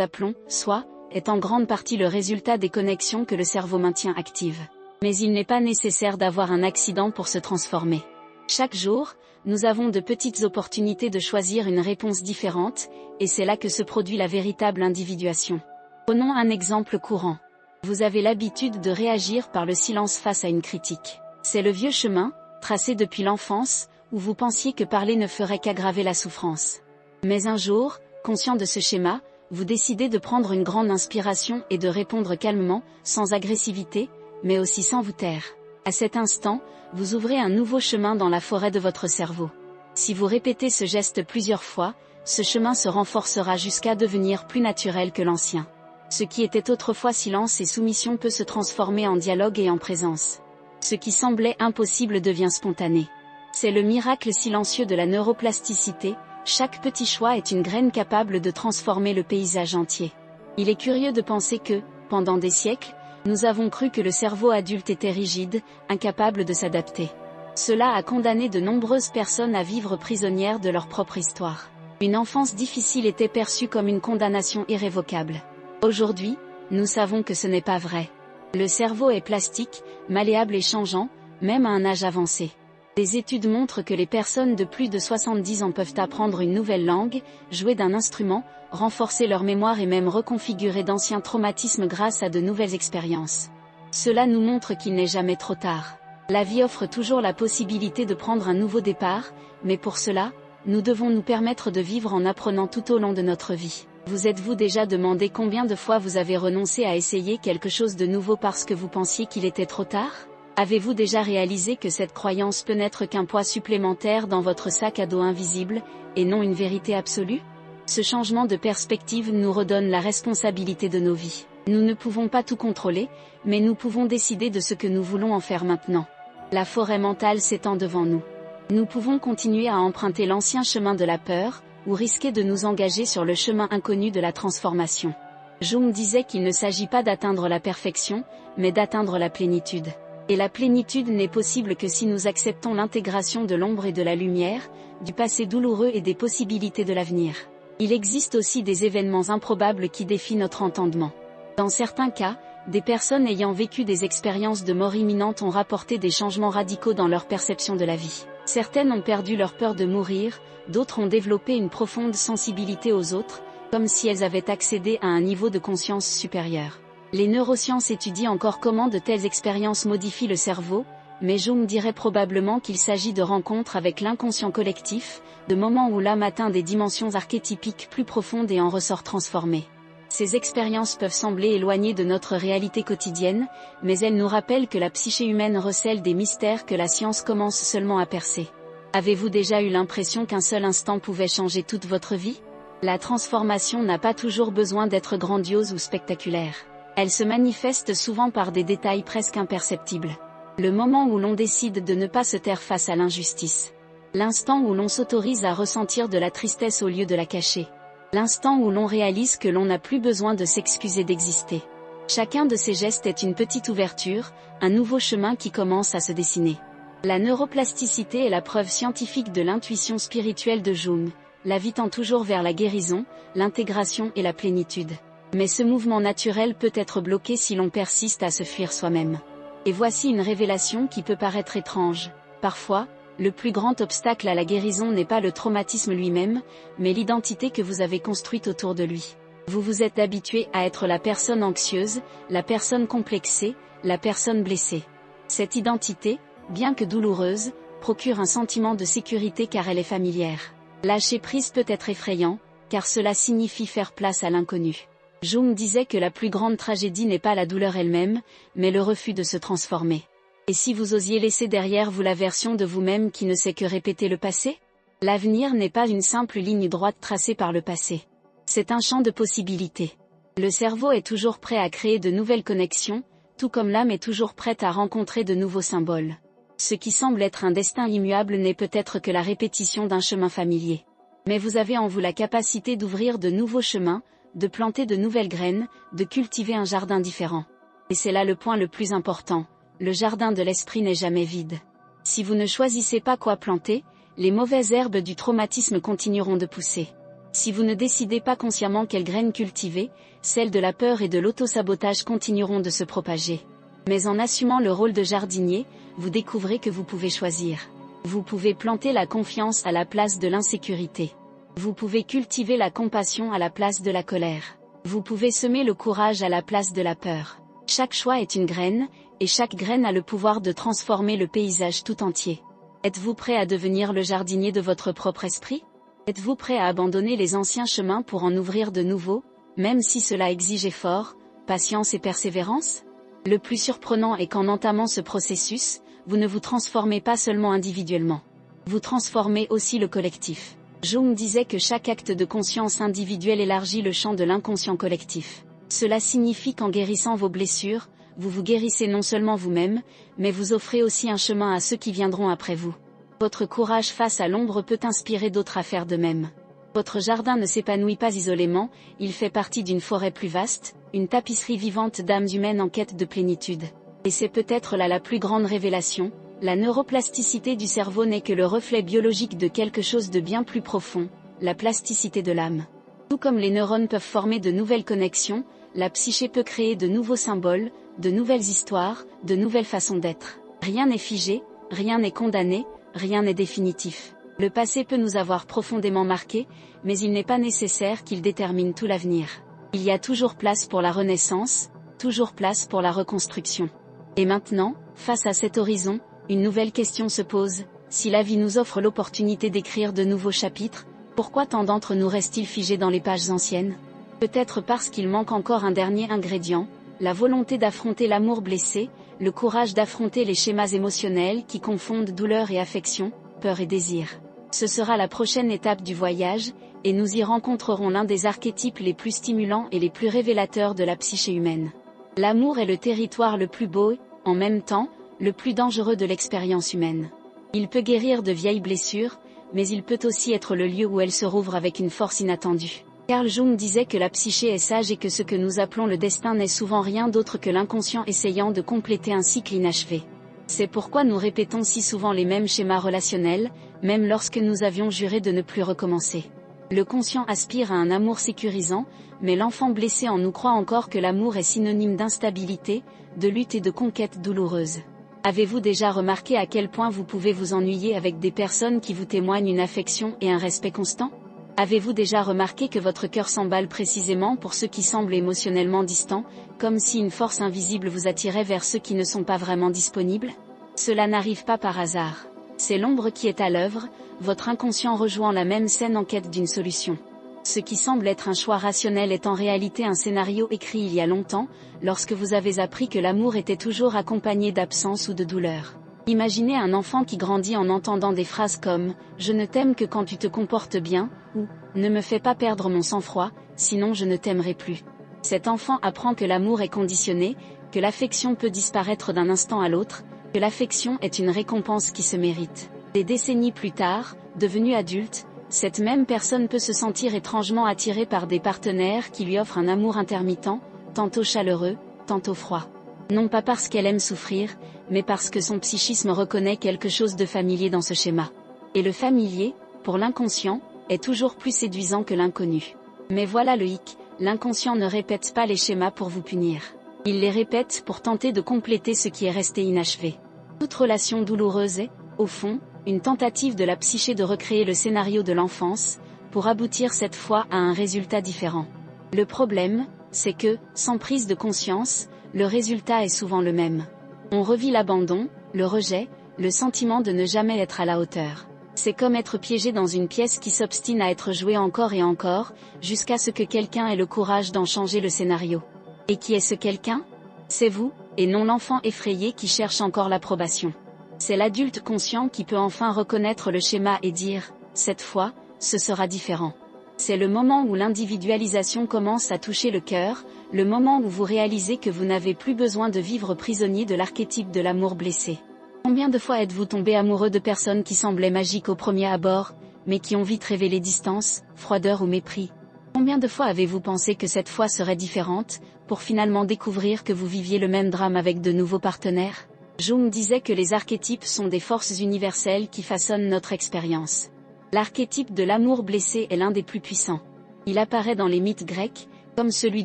appelons « soi » est en grande partie le résultat des connexions que le cerveau maintient actives. Mais il n'est pas nécessaire d'avoir un accident pour se transformer. Chaque jour, nous avons de petites opportunités de choisir une réponse différente, et c'est là que se produit la véritable individuation. Prenons un exemple courant. Vous avez l'habitude de réagir par le silence face à une critique. C'est le vieux chemin, tracé depuis l'enfance, où vous pensiez que parler ne ferait qu'aggraver la souffrance. Mais un jour, conscient de ce schéma, vous décidez de prendre une grande inspiration et de répondre calmement, sans agressivité, mais aussi sans vous taire. À cet instant, vous ouvrez un nouveau chemin dans la forêt de votre cerveau. Si vous répétez ce geste plusieurs fois, ce chemin se renforcera jusqu'à devenir plus naturel que l'ancien. Ce qui était autrefois silence et soumission peut se transformer en dialogue et en présence. Ce qui semblait impossible devient spontané. C'est le miracle silencieux de la neuroplasticité, chaque petit choix est une graine capable de transformer le paysage entier. Il est curieux de penser que, pendant des siècles, nous avons cru que le cerveau adulte était rigide, incapable de s'adapter. Cela a condamné de nombreuses personnes à vivre prisonnières de leur propre histoire. Une enfance difficile était perçue comme une condamnation irrévocable. Aujourd'hui, nous savons que ce n'est pas vrai. Le cerveau est plastique, malléable et changeant, même à un âge avancé. Des études montrent que les personnes de plus de 70 ans peuvent apprendre une nouvelle langue, jouer d'un instrument, renforcer leur mémoire et même reconfigurer d'anciens traumatismes grâce à de nouvelles expériences. Cela nous montre qu'il n'est jamais trop tard. La vie offre toujours la possibilité de prendre un nouveau départ, mais pour cela, nous devons nous permettre de vivre en apprenant tout au long de notre vie. Vous êtes-vous déjà demandé combien de fois vous avez renoncé à essayer quelque chose de nouveau parce que vous pensiez qu'il était trop tard? Avez-vous déjà réalisé que cette croyance peut n'être qu'un poids supplémentaire dans votre sac à dos invisible, et non une vérité absolue? Ce changement de perspective nous redonne la responsabilité de nos vies. Nous ne pouvons pas tout contrôler, mais nous pouvons décider de ce que nous voulons en faire maintenant. La forêt mentale s'étend devant nous. Nous pouvons continuer à emprunter l'ancien chemin de la peur, ou risquer de nous engager sur le chemin inconnu de la transformation. Jung disait qu'il ne s'agit pas d'atteindre la perfection, mais d'atteindre la plénitude. Et la plénitude n'est possible que si nous acceptons l'intégration de l'ombre et de la lumière, du passé douloureux et des possibilités de l'avenir. Il existe aussi des événements improbables qui défient notre entendement. Dans certains cas, des personnes ayant vécu des expériences de mort imminente ont rapporté des changements radicaux dans leur perception de la vie. Certaines ont perdu leur peur de mourir, d'autres ont développé une profonde sensibilité aux autres, comme si elles avaient accédé à un niveau de conscience supérieur. Les neurosciences étudient encore comment de telles expériences modifient le cerveau, mais Jung dirait probablement qu'il s'agit de rencontres avec l'inconscient collectif, de moments où l'âme atteint des dimensions archétypiques plus profondes et en ressort transformée. Ces expériences peuvent sembler éloignées de notre réalité quotidienne, mais elles nous rappellent que la psyché humaine recèle des mystères que la science commence seulement à percer. Avez-vous déjà eu l'impression qu'un seul instant pouvait changer toute votre vie? La transformation n'a pas toujours besoin d'être grandiose ou spectaculaire. Elle se manifeste souvent par des détails presque imperceptibles. Le moment où l'on décide de ne pas se taire face à l'injustice. L'instant où l'on s'autorise à ressentir de la tristesse au lieu de la cacher. L'instant où l'on réalise que l'on n'a plus besoin de s'excuser d'exister. Chacun de ces gestes est une petite ouverture, un nouveau chemin qui commence à se dessiner. La neuroplasticité est la preuve scientifique de l'intuition spirituelle de Jung, l'invitant toujours vers la guérison, l'intégration et la plénitude. Mais ce mouvement naturel peut être bloqué si l'on persiste à se fuir soi-même. Et voici une révélation qui peut paraître étrange. Parfois, le plus grand obstacle à la guérison n'est pas le traumatisme lui-même, mais l'identité que vous avez construite autour de lui. Vous vous êtes habitué à être la personne anxieuse, la personne complexée, la personne blessée. Cette identité, bien que douloureuse, procure un sentiment de sécurité car elle est familière. Lâcher prise peut être effrayant, car cela signifie faire place à l'inconnu. Jung disait que la plus grande tragédie n'est pas la douleur elle-même, mais le refus de se transformer. Et si vous osiez laisser derrière vous la version de vous-même qui ne sait que répéter le passé? L'avenir n'est pas une simple ligne droite tracée par le passé. C'est un champ de possibilités. Le cerveau est toujours prêt à créer de nouvelles connexions, tout comme l'âme est toujours prête à rencontrer de nouveaux symboles. Ce qui semble être un destin immuable n'est peut-être que la répétition d'un chemin familier. Mais vous avez en vous la capacité d'ouvrir de nouveaux chemins, de planter de nouvelles graines, de cultiver un jardin différent. Et c'est là le point le plus important, le jardin de l'esprit n'est jamais vide. Si vous ne choisissez pas quoi planter, les mauvaises herbes du traumatisme continueront de pousser. Si vous ne décidez pas consciemment quelles graines cultiver, celles de la peur et de l'auto-sabotage continueront de se propager. Mais en assumant le rôle de jardinier, vous découvrez que vous pouvez choisir. Vous pouvez planter la confiance à la place de l'insécurité. Vous pouvez cultiver la compassion à la place de la colère. Vous pouvez semer le courage à la place de la peur. Chaque choix est une graine, et chaque graine a le pouvoir de transformer le paysage tout entier. Êtes-vous prêt à devenir le jardinier de votre propre esprit? Êtes-vous prêt à abandonner les anciens chemins pour en ouvrir de nouveaux, même si cela exige effort, patience et persévérance? Le plus surprenant est qu'en entamant ce processus, vous ne vous transformez pas seulement individuellement. Vous transformez aussi le collectif. Jung disait que chaque acte de conscience individuelle élargit le champ de l'inconscient collectif. Cela signifie qu'en guérissant vos blessures, vous vous guérissez non seulement vous-même, mais vous offrez aussi un chemin à ceux qui viendront après vous. Votre courage face à l'ombre peut inspirer d'autres à faire de même. Votre jardin ne s'épanouit pas isolément, il fait partie d'une forêt plus vaste, une tapisserie vivante d'âmes humaines en quête de plénitude. Et c'est peut-être là la plus grande révélation, la neuroplasticité du cerveau n'est que le reflet biologique de quelque chose de bien plus profond, la plasticité de l'âme. Tout comme les neurones peuvent former de nouvelles connexions, la psyché peut créer de nouveaux symboles, de nouvelles histoires, de nouvelles façons d'être. Rien n'est figé, rien n'est condamné, rien n'est définitif. Le passé peut nous avoir profondément marqués, mais il n'est pas nécessaire qu'il détermine tout l'avenir. Il y a toujours place pour la renaissance, toujours place pour la reconstruction. Et maintenant, face à cet horizon, une nouvelle question se pose, si la vie nous offre l'opportunité d'écrire de nouveaux chapitres, pourquoi tant d'entre nous restent-ils figés dans les pages anciennes? Peut-être parce qu'il manque encore un dernier ingrédient, la volonté d'affronter l'amour blessé, le courage d'affronter les schémas émotionnels qui confondent douleur et affection, peur et désir. Ce sera la prochaine étape du voyage, et nous y rencontrerons l'un des archétypes les plus stimulants et les plus révélateurs de la psyché humaine. L'amour est le territoire le plus beau, en même temps, le plus dangereux de l'expérience humaine. Il peut guérir de vieilles blessures, mais il peut aussi être le lieu où elles se rouvrent avec une force inattendue. Carl Jung disait que la psyché est sage et que ce que nous appelons le destin n'est souvent rien d'autre que l'inconscient essayant de compléter un cycle inachevé. C'est pourquoi nous répétons si souvent les mêmes schémas relationnels, même lorsque nous avions juré de ne plus recommencer. Le conscient aspire à un amour sécurisant, mais l'enfant blessé en nous croit encore que l'amour est synonyme d'instabilité, de lutte et de conquête douloureuse. Avez-vous déjà remarqué à quel point vous pouvez vous ennuyer avec des personnes qui vous témoignent une affection et un respect constant? Avez-vous déjà remarqué que votre cœur s'emballe précisément pour ceux qui semblent émotionnellement distants, comme si une force invisible vous attirait vers ceux qui ne sont pas vraiment disponibles? Cela n'arrive pas par hasard. C'est l'ombre qui est à l'œuvre, votre inconscient rejouant la même scène en quête d'une solution. Ce qui semble être un choix rationnel est en réalité un scénario écrit il y a longtemps, lorsque vous avez appris que l'amour était toujours accompagné d'absence ou de douleur. Imaginez un enfant qui grandit en entendant des phrases comme « Je ne t'aime que quand tu te comportes bien » ou « Ne me fais pas perdre mon sang-froid, sinon je ne t'aimerai plus ». Cet enfant apprend que l'amour est conditionné, que l'affection peut disparaître d'un instant à l'autre, que l'affection est une récompense qui se mérite. Des décennies plus tard, devenu adulte, cette même personne peut se sentir étrangement attirée par des partenaires qui lui offrent un amour intermittent, tantôt chaleureux, tantôt froid. Non pas parce qu'elle aime souffrir, mais parce que son psychisme reconnaît quelque chose de familier dans ce schéma. Et le familier, pour l'inconscient, est toujours plus séduisant que l'inconnu. Mais voilà le hic, l'inconscient ne répète pas les schémas pour vous punir. Il les répète pour tenter de compléter ce qui est resté inachevé. Toute relation douloureuse est, au fond, une tentative de la psyché de recréer le scénario de l'enfance, pour aboutir cette fois à un résultat différent. Le problème, c'est que, sans prise de conscience, le résultat est souvent le même. On revit l'abandon, le rejet, le sentiment de ne jamais être à la hauteur. C'est comme être piégé dans une pièce qui s'obstine à être jouée encore et encore, jusqu'à ce que quelqu'un ait le courage d'en changer le scénario. Et qui est ce quelqu'un? C'est vous, et non l'enfant effrayé qui cherche encore l'approbation. C'est l'adulte conscient qui peut enfin reconnaître le schéma et dire, cette fois, ce sera différent. C'est le moment où l'individualisation commence à toucher le cœur, le moment où vous réalisez que vous n'avez plus besoin de vivre prisonnier de l'archétype de l'amour blessé. Combien de fois êtes-vous tombé amoureux de personnes qui semblaient magiques au premier abord, mais qui ont vite révélé distance, froideur ou mépris? Combien de fois avez-vous pensé que cette fois serait différente, pour finalement découvrir que vous viviez le même drame avec de nouveaux partenaires? Jung disait que les archétypes sont des forces universelles qui façonnent notre expérience. L'archétype de l'amour blessé est l'un des plus puissants. Il apparaît dans les mythes grecs, comme celui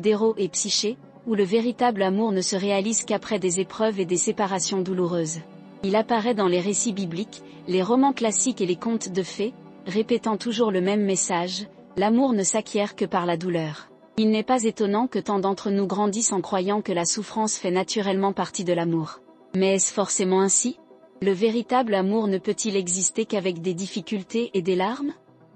d'Héros et Psyché, où le véritable amour ne se réalise qu'après des épreuves et des séparations douloureuses. Il apparaît dans les récits bibliques, les romans classiques et les contes de fées, répétant toujours le même message, l'amour ne s'acquiert que par la douleur. Il n'est pas étonnant que tant d'entre nous grandissent en croyant que la souffrance fait naturellement partie de l'amour. Mais est-ce forcément ainsi? Le véritable amour ne peut-il exister qu'avec des difficultés et des larmes?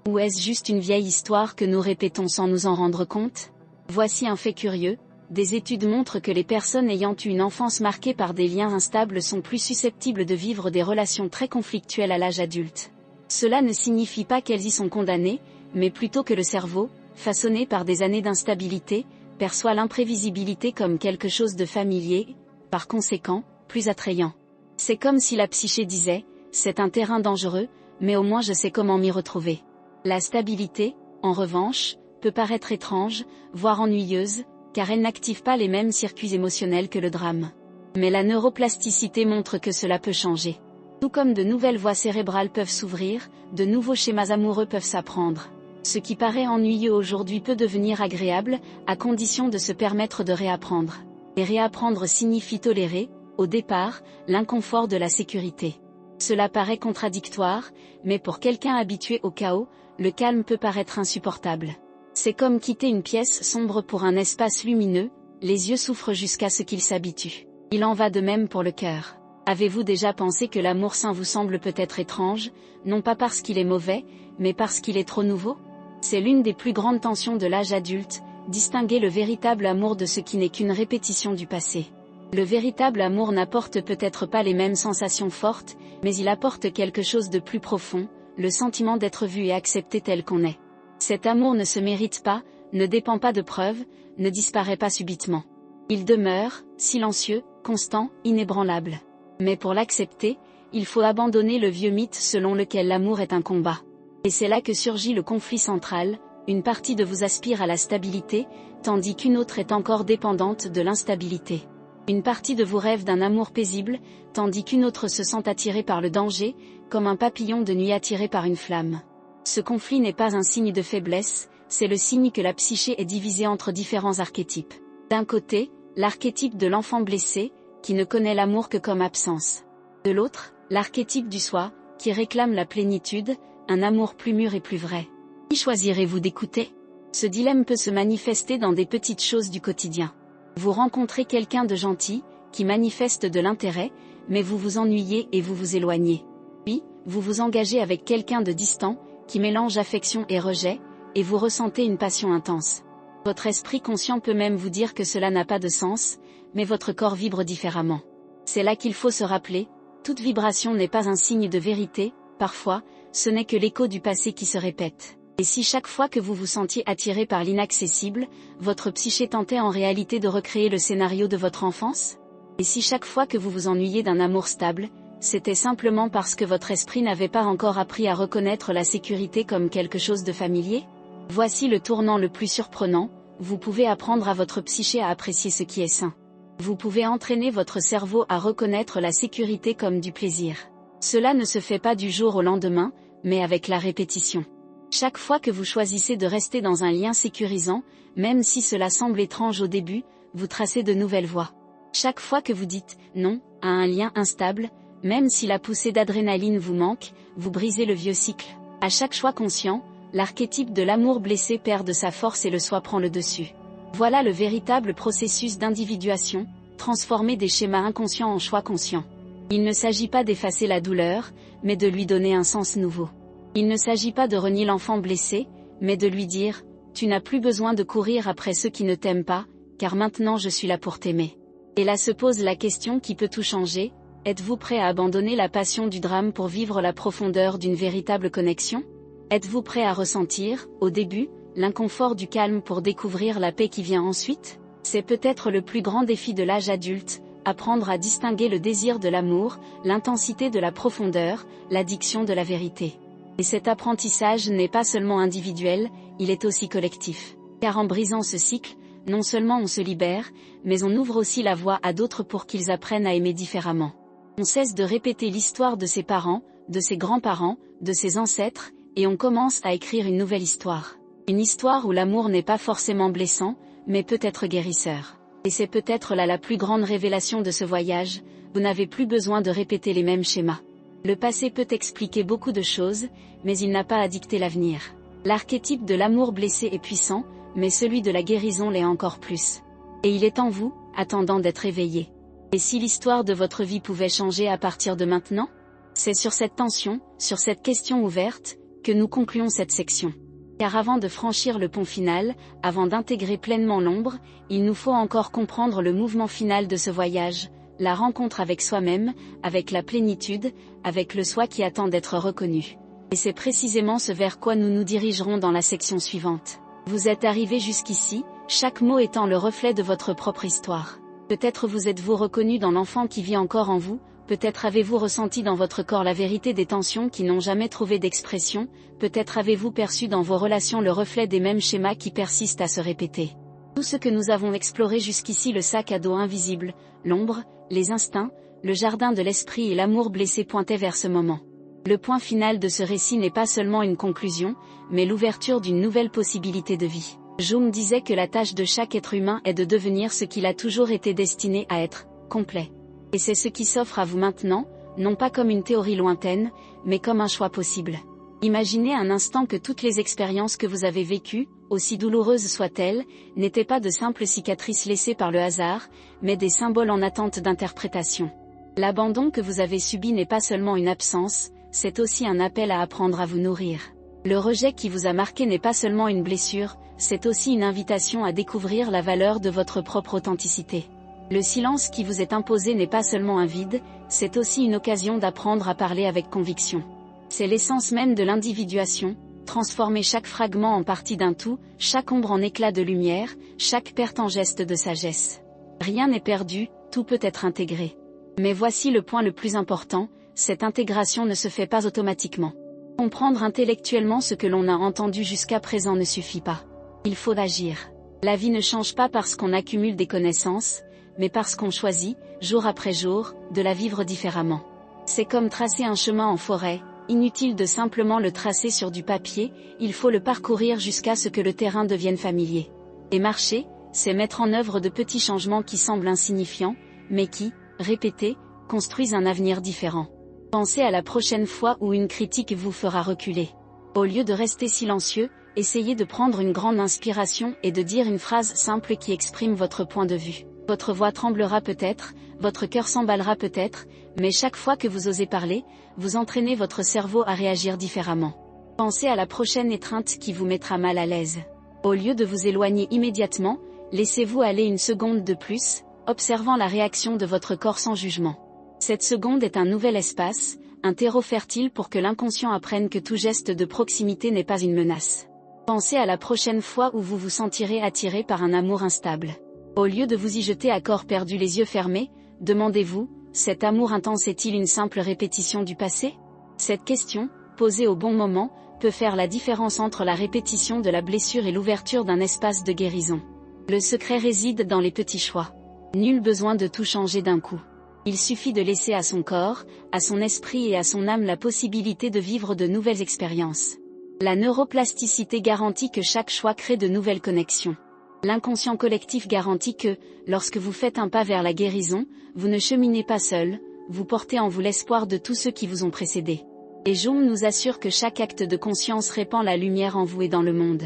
Ou est-ce juste une vieille histoire que nous répétons sans nous en rendre compte? Voici un fait curieux. Des études montrent que les personnes ayant eu une enfance marquée par des liens instables sont plus susceptibles de vivre des relations très conflictuelles à l'âge adulte. Cela ne signifie pas qu'elles y sont condamnées, mais plutôt que le cerveau, façonné par des années d'instabilité, perçoit l'imprévisibilité comme quelque chose de familier, par conséquent, plus attrayant. C'est comme si la psyché disait, c'est un terrain dangereux, mais au moins je sais comment m'y retrouver. La stabilité, en revanche, peut paraître étrange, voire ennuyeuse, car elle n'active pas les mêmes circuits émotionnels que le drame. Mais la neuroplasticité montre que cela peut changer. Tout comme de nouvelles voies cérébrales peuvent s'ouvrir, de nouveaux schémas amoureux peuvent s'apprendre. Ce qui paraît ennuyeux aujourd'hui peut devenir agréable, à condition de se permettre de réapprendre. Et réapprendre signifie tolérer, au départ, l'inconfort de la sécurité. Cela paraît contradictoire, mais pour quelqu'un habitué au chaos, le calme peut paraître insupportable. C'est comme quitter une pièce sombre pour un espace lumineux, les yeux souffrent jusqu'à ce qu'ils s'habituent. Il en va de même pour le cœur. Avez-vous déjà pensé que l'amour sain vous semble peut-être étrange, non pas parce qu'il est mauvais, mais parce qu'il est trop nouveau? C'est l'une des plus grandes tensions de l'âge adulte, distinguer le véritable amour de ce qui n'est qu'une répétition du passé. Le véritable amour n'apporte peut-être pas les mêmes sensations fortes, mais il apporte quelque chose de plus profond, le sentiment d'être vu et accepté tel qu'on est. Cet amour ne se mérite pas, ne dépend pas de preuves, ne disparaît pas subitement. Il demeure, silencieux, constant, inébranlable. Mais pour l'accepter, il faut abandonner le vieux mythe selon lequel l'amour est un combat. Et c'est là que surgit le conflit central, une partie de vous aspire à la stabilité, tandis qu'une autre est encore dépendante de l'instabilité. Une partie de vous rêve d'un amour paisible, tandis qu'une autre se sent attirée par le danger, comme un papillon de nuit attiré par une flamme. Ce conflit n'est pas un signe de faiblesse, c'est le signe que la psyché est divisée entre différents archétypes. D'un côté, l'archétype de l'enfant blessé, qui ne connaît l'amour que comme absence. De l'autre, l'archétype du soi, qui réclame la plénitude, un amour plus mûr et plus vrai. Qui choisirez-vous d'écouter? Ce dilemme peut se manifester dans des petites choses du quotidien. Vous rencontrez quelqu'un de gentil, qui manifeste de l'intérêt, mais vous vous ennuyez et vous vous éloignez. Puis, vous vous engagez avec quelqu'un de distant, qui mélange affection et rejet, et vous ressentez une passion intense. Votre esprit conscient peut même vous dire que cela n'a pas de sens, mais votre corps vibre différemment. C'est là qu'il faut se rappeler, toute vibration n'est pas un signe de vérité, parfois, ce n'est que l'écho du passé qui se répète. Et si chaque fois que vous vous sentiez attiré par l'inaccessible, votre psyché tentait en réalité de recréer le scénario de votre enfance? Et si chaque fois que vous vous ennuyez d'un amour stable, c'était simplement parce que votre esprit n'avait pas encore appris à reconnaître la sécurité comme quelque chose de familier? Voici le tournant le plus surprenant, vous pouvez apprendre à votre psyché à apprécier ce qui est sain. Vous pouvez entraîner votre cerveau à reconnaître la sécurité comme du plaisir. Cela ne se fait pas du jour au lendemain, mais avec la répétition. Chaque fois que vous choisissez de rester dans un lien sécurisant, même si cela semble étrange au début, vous tracez de nouvelles voies. Chaque fois que vous dites « non » à un lien instable, même si la poussée d'adrénaline vous manque, vous brisez le vieux cycle. À chaque choix conscient, l'archétype de l'amour blessé perd de sa force et le soi prend le dessus. Voilà le véritable processus d'individuation, transformer des schémas inconscients en choix conscients. Il ne s'agit pas d'effacer la douleur, mais de lui donner un sens nouveau. Il ne s'agit pas de renier l'enfant blessé, mais de lui dire, tu n'as plus besoin de courir après ceux qui ne t'aiment pas, car maintenant je suis là pour t'aimer. Et là se pose la question qui peut tout changer, êtes-vous prêt à abandonner la passion du drame pour vivre la profondeur d'une véritable connexion? Êtes-vous prêt à ressentir, au début, l'inconfort du calme pour découvrir la paix qui vient ensuite? C'est peut-être le plus grand défi de l'âge adulte, apprendre à distinguer le désir de l'amour, l'intensité de la profondeur, l'addiction de la vérité. Et cet apprentissage n'est pas seulement individuel, il est aussi collectif. Car en brisant ce cycle, non seulement on se libère, mais on ouvre aussi la voie à d'autres pour qu'ils apprennent à aimer différemment. On cesse de répéter l'histoire de ses parents, de ses grands-parents, de ses ancêtres, et on commence à écrire une nouvelle histoire. Une histoire où l'amour n'est pas forcément blessant, mais peut être guérisseur. Et c'est peut-être là la plus grande révélation de ce voyage, vous n'avez plus besoin de répéter les mêmes schémas. Le passé peut expliquer beaucoup de choses, mais il n'a pas à dicter l'avenir. L'archétype de l'amour blessé est puissant, mais celui de la guérison l'est encore plus. Et il est en vous, attendant d'être éveillé. Et si l'histoire de votre vie pouvait changer à partir de maintenant? C'est sur cette tension, sur cette question ouverte, que nous concluons cette section. Car avant de franchir le pont final, avant d'intégrer pleinement l'ombre, il nous faut encore comprendre le mouvement final de ce voyage, la rencontre avec soi-même, avec la plénitude, avec le soi qui attend d'être reconnu. Et c'est précisément ce vers quoi nous nous dirigerons dans la section suivante. Vous êtes arrivé jusqu'ici, chaque mot étant le reflet de votre propre histoire. Peut-être vous êtes-vous reconnu dans l'enfant qui vit encore en vous, peut-être avez-vous ressenti dans votre corps la vérité des tensions qui n'ont jamais trouvé d'expression, peut-être avez-vous perçu dans vos relations le reflet des mêmes schémas qui persistent à se répéter. Tout ce que nous avons exploré jusqu'ici, le sac à dos invisible, l'ombre, les instincts, le jardin de l'esprit et l'amour blessé pointaient vers ce moment. Le point final de ce récit n'est pas seulement une conclusion, mais l'ouverture d'une nouvelle possibilité de vie. Jung disait que la tâche de chaque être humain est de devenir ce qu'il a toujours été destiné à être, complet. Et c'est ce qui s'offre à vous maintenant, non pas comme une théorie lointaine, mais comme un choix possible. Imaginez un instant que toutes les expériences que vous avez vécues, aussi douloureuses soient-elles, n'étaient pas de simples cicatrices laissées par le hasard, mais des symboles en attente d'interprétation. L'abandon que vous avez subi n'est pas seulement une absence, c'est aussi un appel à apprendre à vous nourrir. Le rejet qui vous a marqué n'est pas seulement une blessure, c'est aussi une invitation à découvrir la valeur de votre propre authenticité. Le silence qui vous est imposé n'est pas seulement un vide, c'est aussi une occasion d'apprendre à parler avec conviction. C'est l'essence même de l'individuation, transformer chaque fragment en partie d'un tout, chaque ombre en éclat de lumière, chaque perte en geste de sagesse. Rien n'est perdu, tout peut être intégré. Mais voici le point le plus important, cette intégration ne se fait pas automatiquement. Comprendre intellectuellement ce que l'on a entendu jusqu'à présent ne suffit pas. Il faut agir. La vie ne change pas parce qu'on accumule des connaissances, mais parce qu'on choisit, jour après jour, de la vivre différemment. C'est comme tracer un chemin en forêt, inutile de simplement le tracer sur du papier, il faut le parcourir jusqu'à ce que le terrain devienne familier. Et marcher, c'est mettre en œuvre de petits changements qui semblent insignifiants, mais qui, répétés, construisent un avenir différent. Pensez à la prochaine fois où une critique vous fera reculer. Au lieu de rester silencieux, essayez de prendre une grande inspiration et de dire une phrase simple qui exprime votre point de vue. Votre voix tremblera peut-être, votre cœur s'emballera peut-être, mais chaque fois que vous osez parler, vous entraînez votre cerveau à réagir différemment. Pensez à la prochaine étreinte qui vous mettra mal à l'aise. Au lieu de vous éloigner immédiatement, laissez-vous aller une seconde de plus, observant la réaction de votre corps sans jugement. Cette seconde est un nouvel espace, un terreau fertile pour que l'inconscient apprenne que tout geste de proximité n'est pas une menace. Pensez à la prochaine fois où vous vous sentirez attiré par un amour instable. Au lieu de vous y jeter à corps perdu les yeux fermés, demandez-vous, cet amour intense est-il une simple répétition du passé? Cette question, posée au bon moment, peut faire la différence entre la répétition de la blessure et l'ouverture d'un espace de guérison. Le secret réside dans les petits choix. Nul besoin de tout changer d'un coup. Il suffit de laisser à son corps, à son esprit et à son âme la possibilité de vivre de nouvelles expériences. La neuroplasticité garantit que chaque choix crée de nouvelles connexions. L'inconscient collectif garantit que, lorsque vous faites un pas vers la guérison, vous ne cheminez pas seul, vous portez en vous l'espoir de tous ceux qui vous ont précédé. Et Jung nous assure que chaque acte de conscience répand la lumière en vous et dans le monde.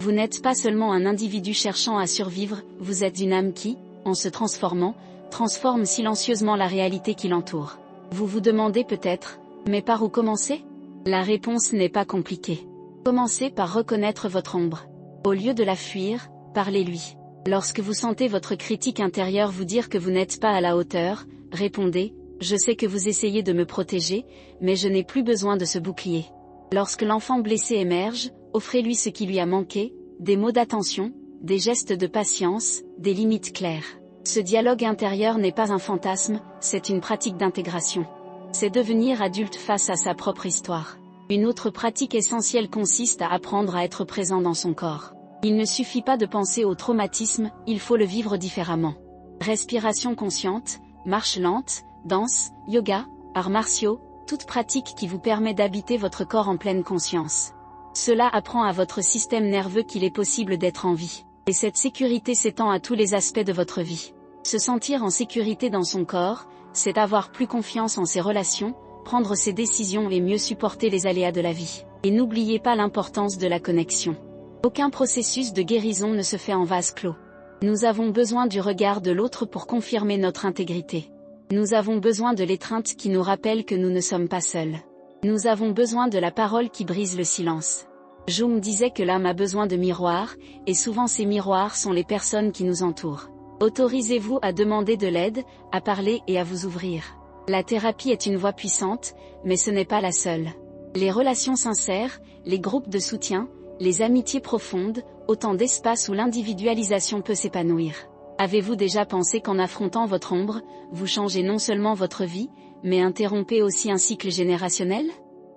Vous n'êtes pas seulement un individu cherchant à survivre, vous êtes une âme qui, en se transformant, transforme silencieusement la réalité qui l'entoure. Vous vous demandez peut-être, mais par où commencer? La réponse n'est pas compliquée. Commencez par reconnaître votre ombre. Au lieu de la fuir, parlez-lui. Lorsque vous sentez votre critique intérieure vous dire que vous n'êtes pas à la hauteur, répondez, je sais que vous essayez de me protéger, mais je n'ai plus besoin de ce bouclier. Lorsque l'enfant blessé émerge, offrez-lui ce qui lui a manqué, des mots d'attention, des gestes de patience, des limites claires. Ce dialogue intérieur n'est pas un fantasme, c'est une pratique d'intégration. C'est devenir adulte face à sa propre histoire. Une autre pratique essentielle consiste à apprendre à être présent dans son corps. Il ne suffit pas de penser au traumatisme, il faut le vivre différemment. Respiration consciente, marche lente, danse, yoga, arts martiaux, toute pratique qui vous permet d'habiter votre corps en pleine conscience. Cela apprend à votre système nerveux qu'il est possible d'être en vie. Et cette sécurité s'étend à tous les aspects de votre vie. Se sentir en sécurité dans son corps, c'est avoir plus confiance en ses relations, prendre ses décisions et mieux supporter les aléas de la vie. Et n'oubliez pas l'importance de la connexion. Aucun processus de guérison ne se fait en vase clos. Nous avons besoin du regard de l'autre pour confirmer notre intégrité. Nous avons besoin de l'étreinte qui nous rappelle que nous ne sommes pas seuls. Nous avons besoin de la parole qui brise le silence. Jung disait que l'âme a besoin de miroirs, et souvent ces miroirs sont les personnes qui nous entourent. Autorisez-vous à demander de l'aide, à parler et à vous ouvrir. La thérapie est une voie puissante, mais ce n'est pas la seule. Les relations sincères, les groupes de soutien, les amitiés profondes, autant d'espaces où l'individualisation peut s'épanouir. Avez-vous déjà pensé qu'en affrontant votre ombre, vous changez non seulement votre vie, mais interrompez aussi un cycle générationnel?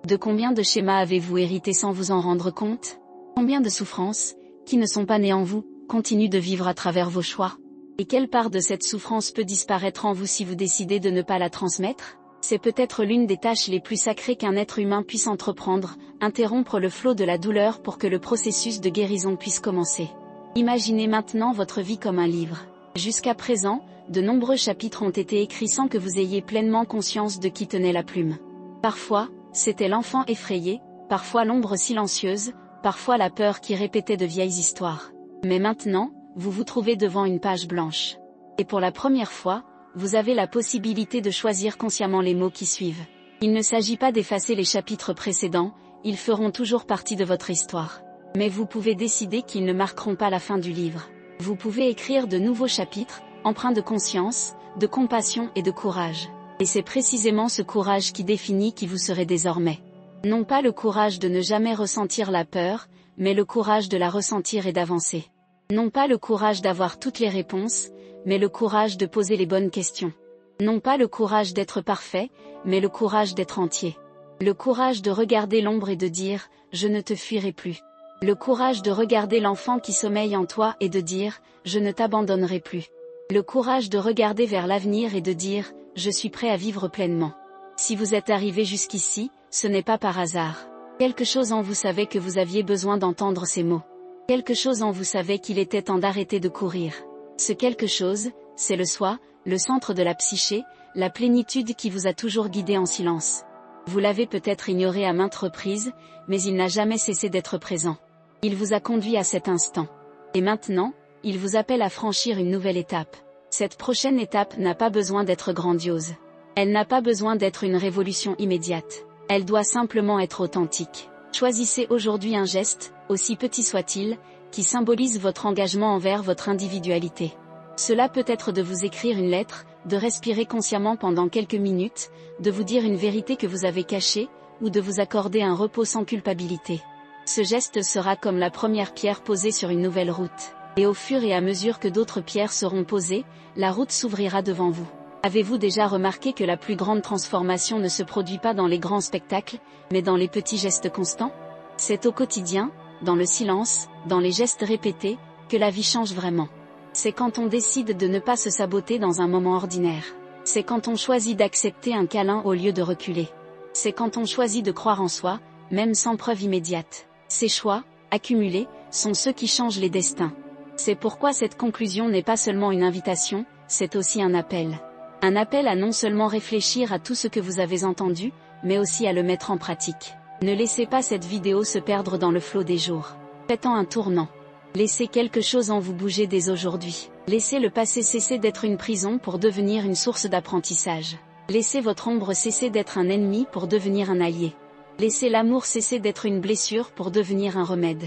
De combien de schémas avez-vous hérité sans vous en rendre compte? Combien de souffrances, qui ne sont pas nées en vous, continuent de vivre à travers vos choix? Et quelle part de cette souffrance peut disparaître en vous si vous décidez de ne pas la transmettre? C'est peut-être l'une des tâches les plus sacrées qu'un être humain puisse entreprendre, interrompre le flot de la douleur pour que le processus de guérison puisse commencer. Imaginez maintenant votre vie comme un livre. Jusqu'à présent, de nombreux chapitres ont été écrits sans que vous ayez pleinement conscience de qui tenait la plume. Parfois, c'était l'enfant effrayé, parfois l'ombre silencieuse, parfois la peur qui répétait de vieilles histoires. Mais maintenant, vous vous trouvez devant une page blanche. Et pour la première fois, vous avez la possibilité de choisir consciemment les mots qui suivent. Il ne s'agit pas d'effacer les chapitres précédents, ils feront toujours partie de votre histoire. Mais vous pouvez décider qu'ils ne marqueront pas la fin du livre. Vous pouvez écrire de nouveaux chapitres, empreints de conscience, de compassion et de courage. Et c'est précisément ce courage qui définit qui vous serez désormais. Non pas le courage de ne jamais ressentir la peur, mais le courage de la ressentir et d'avancer. Non pas le courage d'avoir toutes les réponses, mais le courage de poser les bonnes questions. Non pas le courage d'être parfait, mais le courage d'être entier. Le courage de regarder l'ombre et de dire « je ne te fuirai plus ». Le courage de regarder l'enfant qui sommeille en toi et de dire « je ne t'abandonnerai plus ». Le courage de regarder vers l'avenir et de dire « je suis prêt à vivre pleinement ». Si vous êtes arrivé jusqu'ici, ce n'est pas par hasard. Quelque chose en vous savait que vous aviez besoin d'entendre ces mots. Quelque chose en vous savait qu'il était temps d'arrêter de courir. Ce quelque chose, c'est le soi, le centre de la psyché, la plénitude qui vous a toujours guidé en silence. Vous l'avez peut-être ignoré à maintes reprises, mais il n'a jamais cessé d'être présent. Il vous a conduit à cet instant. Et maintenant, il vous appelle à franchir une nouvelle étape. Cette prochaine étape n'a pas besoin d'être grandiose. Elle n'a pas besoin d'être une révolution immédiate. Elle doit simplement être authentique. Choisissez aujourd'hui un geste, aussi petit soit-il, qui symbolise votre engagement envers votre individualité. Cela peut être de vous écrire une lettre, de respirer consciemment pendant quelques minutes, de vous dire une vérité que vous avez cachée, ou de vous accorder un repos sans culpabilité. Ce geste sera comme la première pierre posée sur une nouvelle route. Et au fur et à mesure que d'autres pierres seront posées, la route s'ouvrira devant vous. Avez-vous déjà remarqué que la plus grande transformation ne se produit pas dans les grands spectacles, mais dans les petits gestes constants? C'est au quotidien, dans le silence, dans les gestes répétés, que la vie change vraiment. C'est quand on décide de ne pas se saboter dans un moment ordinaire. C'est quand on choisit d'accepter un câlin au lieu de reculer. C'est quand on choisit de croire en soi, même sans preuve immédiate. Ces choix, accumulés, sont ceux qui changent les destins. C'est pourquoi cette conclusion n'est pas seulement une invitation, c'est aussi un appel. Un appel à non seulement réfléchir à tout ce que vous avez entendu, mais aussi à le mettre en pratique. Ne laissez pas cette vidéo se perdre dans le flot des jours. Faites-en un tournant. Laissez quelque chose en vous bouger dès aujourd'hui. Laissez le passé cesser d'être une prison pour devenir une source d'apprentissage. Laissez votre ombre cesser d'être un ennemi pour devenir un allié. Laissez l'amour cesser d'être une blessure pour devenir un remède.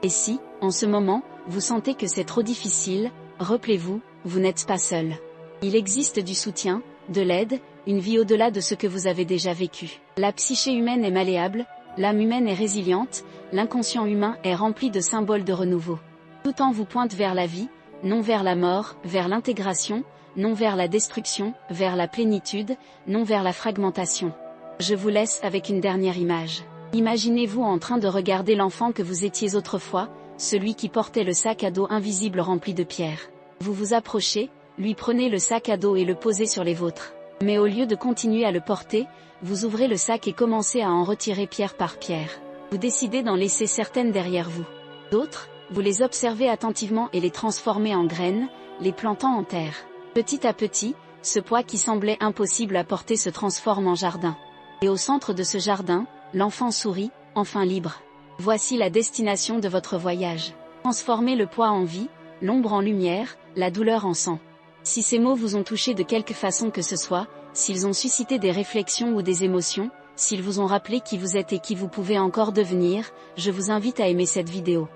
Et si, en ce moment, vous sentez que c'est trop difficile, rappelez-vous, vous n'êtes pas seul. Il existe du soutien, de l'aide, une vie au-delà de ce que vous avez déjà vécu. La psyché humaine est malléable, l'âme humaine est résiliente, l'inconscient humain est rempli de symboles de renouveau. Tout temps vous pointe vers la vie, non vers la mort, vers l'intégration, non vers la destruction, vers la plénitude, non vers la fragmentation. Je vous laisse avec une dernière image. Imaginez-vous en train de regarder l'enfant que vous étiez autrefois, celui qui portait le sac à dos invisible rempli de pierres. Vous vous approchez, lui prenez le sac à dos et le posez sur les vôtres. Mais au lieu de continuer à le porter, vous ouvrez le sac et commencez à en retirer pierre par pierre. Vous décidez d'en laisser certaines derrière vous. D'autres, vous les observez attentivement et les transformez en graines, les plantant en terre. Petit à petit, ce poids qui semblait impossible à porter se transforme en jardin. Et au centre de ce jardin, l'enfant sourit, enfin libre. Voici la destination de votre voyage. Transformez le poids en vie, l'ombre en lumière, la douleur en sang. Si ces mots vous ont touché de quelque façon que ce soit, s'ils ont suscité des réflexions ou des émotions, s'ils vous ont rappelé qui vous êtes et qui vous pouvez encore devenir, je vous invite à aimer cette vidéo.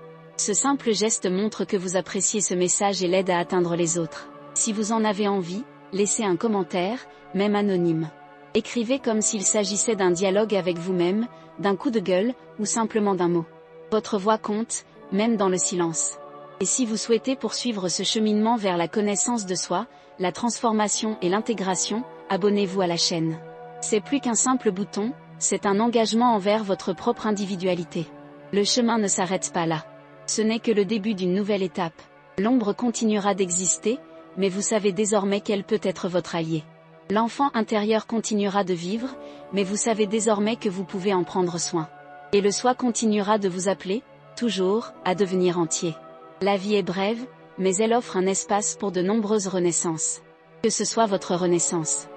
Ce simple geste montre que vous appréciez ce message et l'aide à atteindre les autres. Si vous en avez envie, laissez un commentaire, même anonyme. Écrivez comme s'il s'agissait d'un dialogue avec vous-même, d'un coup de gueule, ou simplement d'un mot. Votre voix compte, même dans le silence. Et si vous souhaitez poursuivre ce cheminement vers la connaissance de soi, la transformation et l'intégration, abonnez-vous à la chaîne. C'est plus qu'un simple bouton, c'est un engagement envers votre propre individualité. Le chemin ne s'arrête pas là. Ce n'est que le début d'une nouvelle étape. L'ombre continuera d'exister, mais vous savez désormais qu'elle peut être votre allié. L'enfant intérieur continuera de vivre, mais vous savez désormais que vous pouvez en prendre soin. Et le soi continuera de vous appeler, toujours, à devenir entier. La vie est brève, mais elle offre un espace pour de nombreuses renaissances. Que ce soit votre renaissance.